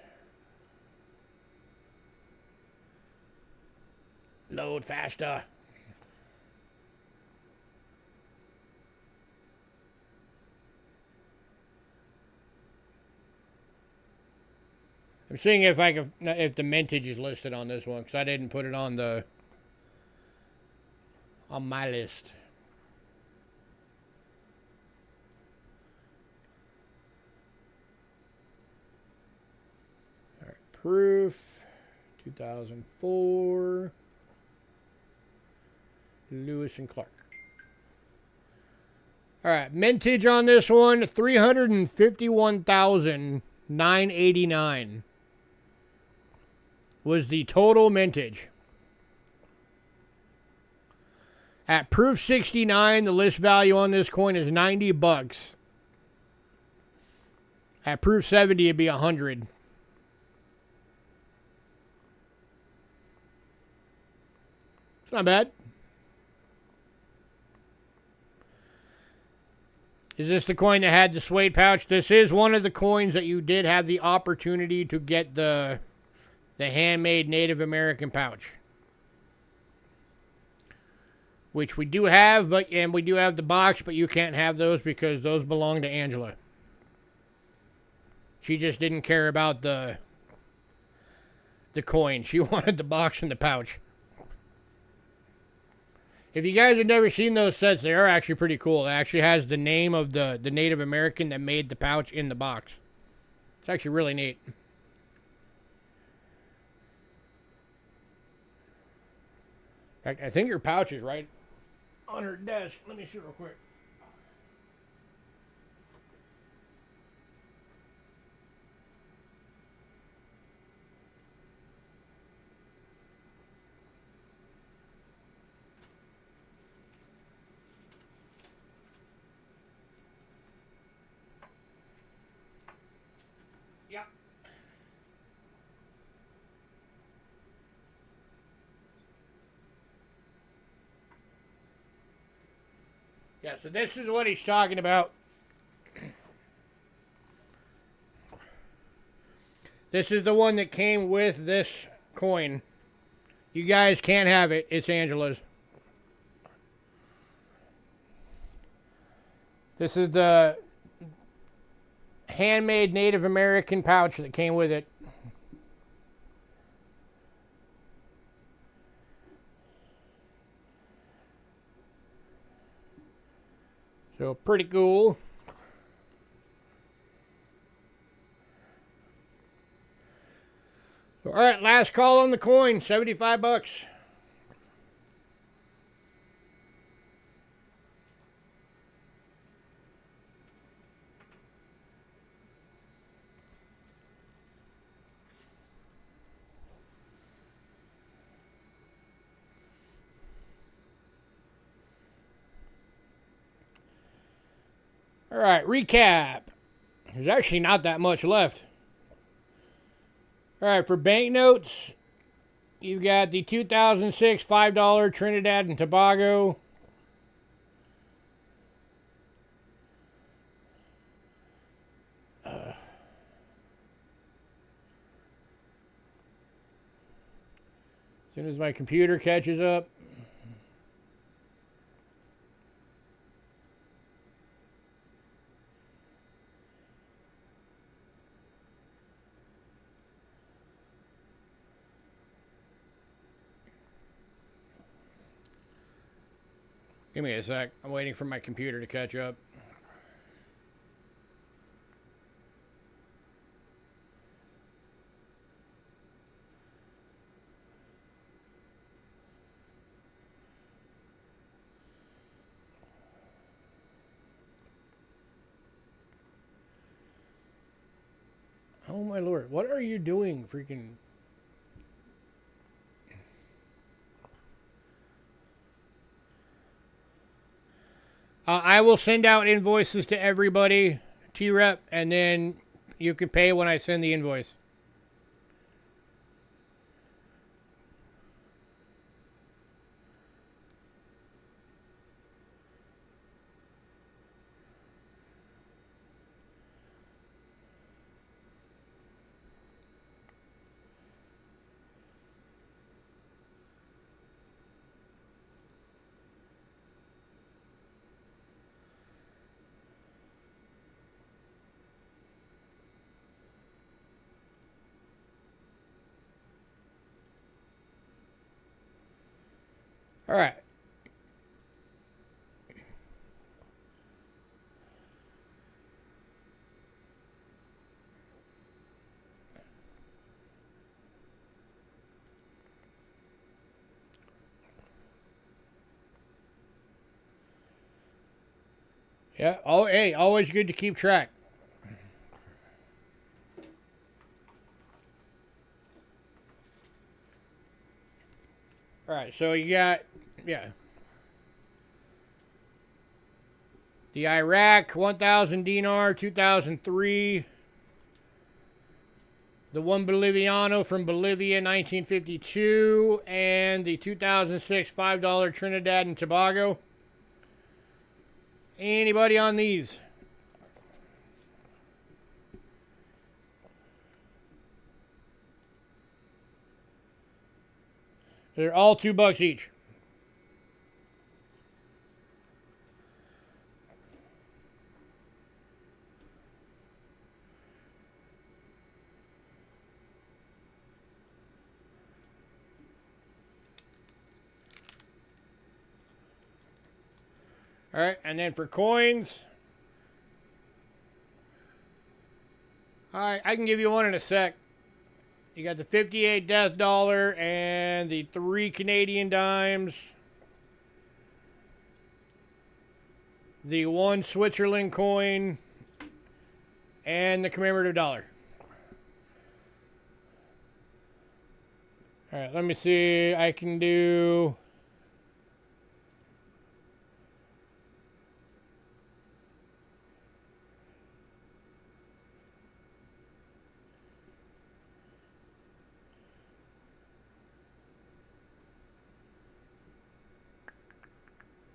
Load faster. I'm seeing if the mintage is listed on this one because I didn't put it on my list. All right, proof 2004 Lewis and Clark. All right, mintage on this one 351,989. Was the total mintage. At proof 69, the list value on this coin is $90. At proof 70, it'd be $100. It's not bad. Is this the coin that had the suede pouch? This is one of the coins that you did have the opportunity to get the handmade Native American pouch, which we do have, and we do have the box, but you can't have those because those belong to Angela. She just didn't care about the coin. She wanted the box and the pouch. If you guys have never seen those sets, they are actually pretty cool. It actually has the name of the Native American that made the pouch in the box. It's actually really neat. In fact, I think her pouch is right on her desk. Let me see real quick. Yep. Yeah, so this is what he's talking about. This is the one that came with this coin. You guys can't have it. It's Angela's. This is the handmade Native American pouch that came with it. So pretty cool. All right, last call on the coin, $75. All right, recap. There's actually not that much left. All right, for banknotes, You've got the 2006 $5 Trinidad and Tobago. As soon as my computer catches up. Give me a sec. I'm waiting for my computer to catch up. Oh my lord, what are you doing, freaking... I will send out invoices to everybody, T-Rep, and then you can pay when I send the invoice. All right. Yeah. Oh, hey, always good to keep track. All right. So you got, yeah. The Iraq 1,000 dinar 2003. The one Boliviano from Bolivia 1952. And the 2006 $5 Trinidad and Tobago. Anybody on these? They're all $2 each. All right, and then for coins, all right, I can give you one in a sec. You got the 58 Death Dollar and the 3 Canadian dimes, the 1 Switzerland coin, and the commemorative dollar. All right, let me see. I can do...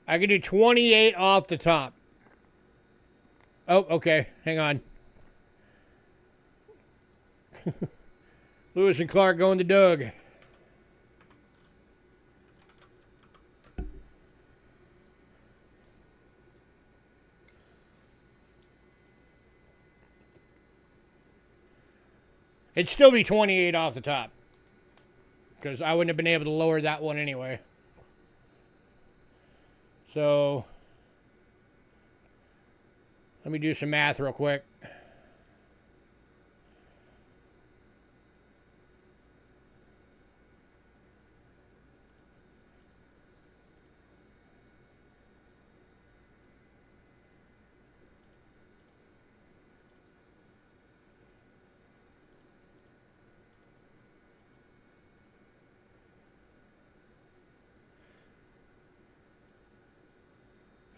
I can do 28 off the top. Oh, okay. Hang on. Lewis and Clark going to Doug. It'd still be 28 off the top. Because I wouldn't have been able to lower that one anyway. So, let me do some math real quick.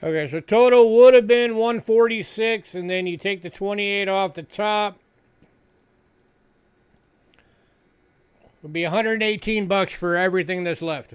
Okay, so total would have been 146, and then you take the 28 off the top. It'll be $118 for everything that's left.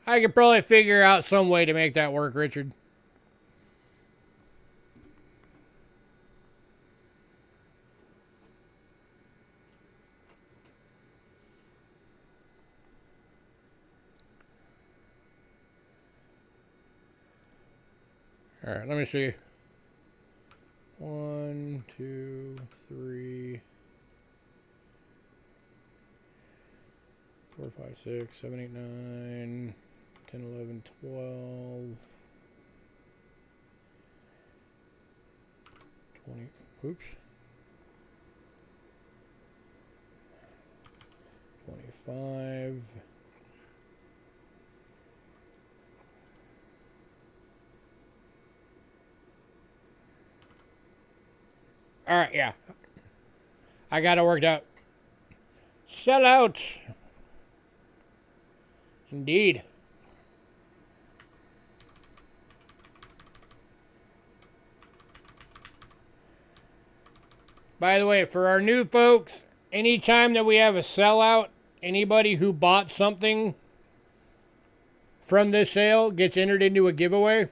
I could probably figure out some way to make that work, Richard. All right, let me see. 1, 2, 3, 4, 5, 6, 7, 8, 9, 10, 11, 12, 20. Oops. 25. All right, yeah. I got it worked out. Sell out. Indeed. By the way, for our new folks, anytime that we have a sellout, anybody who bought something from this sale gets entered into a giveaway.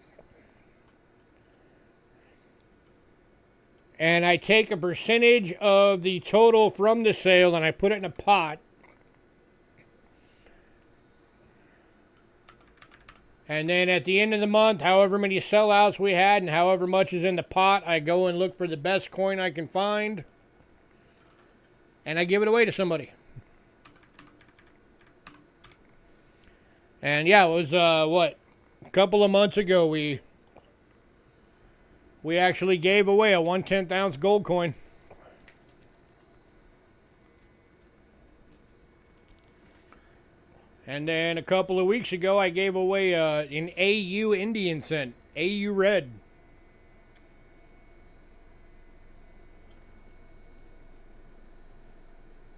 And I take a percentage of the total from the sale and I put it in a pot. And then at the end of the month, however many sellouts we had and however much is in the pot, I go and look for the best coin I can find. And I give it away to somebody. And yeah, it was, a couple of months ago we actually gave away a 1/10 ounce gold coin. And then a couple of weeks ago, I gave away an AU Indian cent, AU red.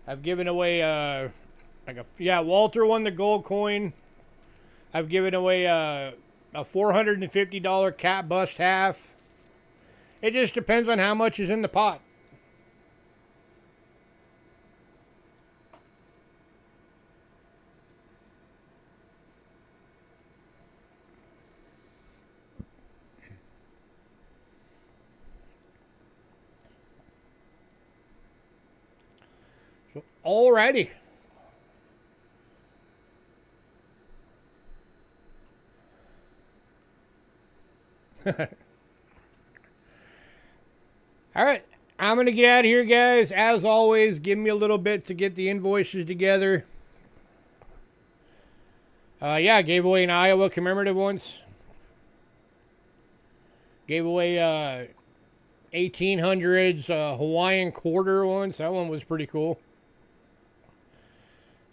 I've given away Walter won the gold coin. I've given away a $450 cat bust half. It just depends on how much is in the pot. So, alrighty. All right, I'm going to get out of here, guys. As always, give me a little bit to get the invoices together. I gave away an Iowa commemorative once. Gave away 1800s Hawaiian quarter once. That one was pretty cool.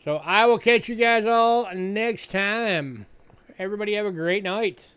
So I will catch you guys all next time. Everybody have a great night.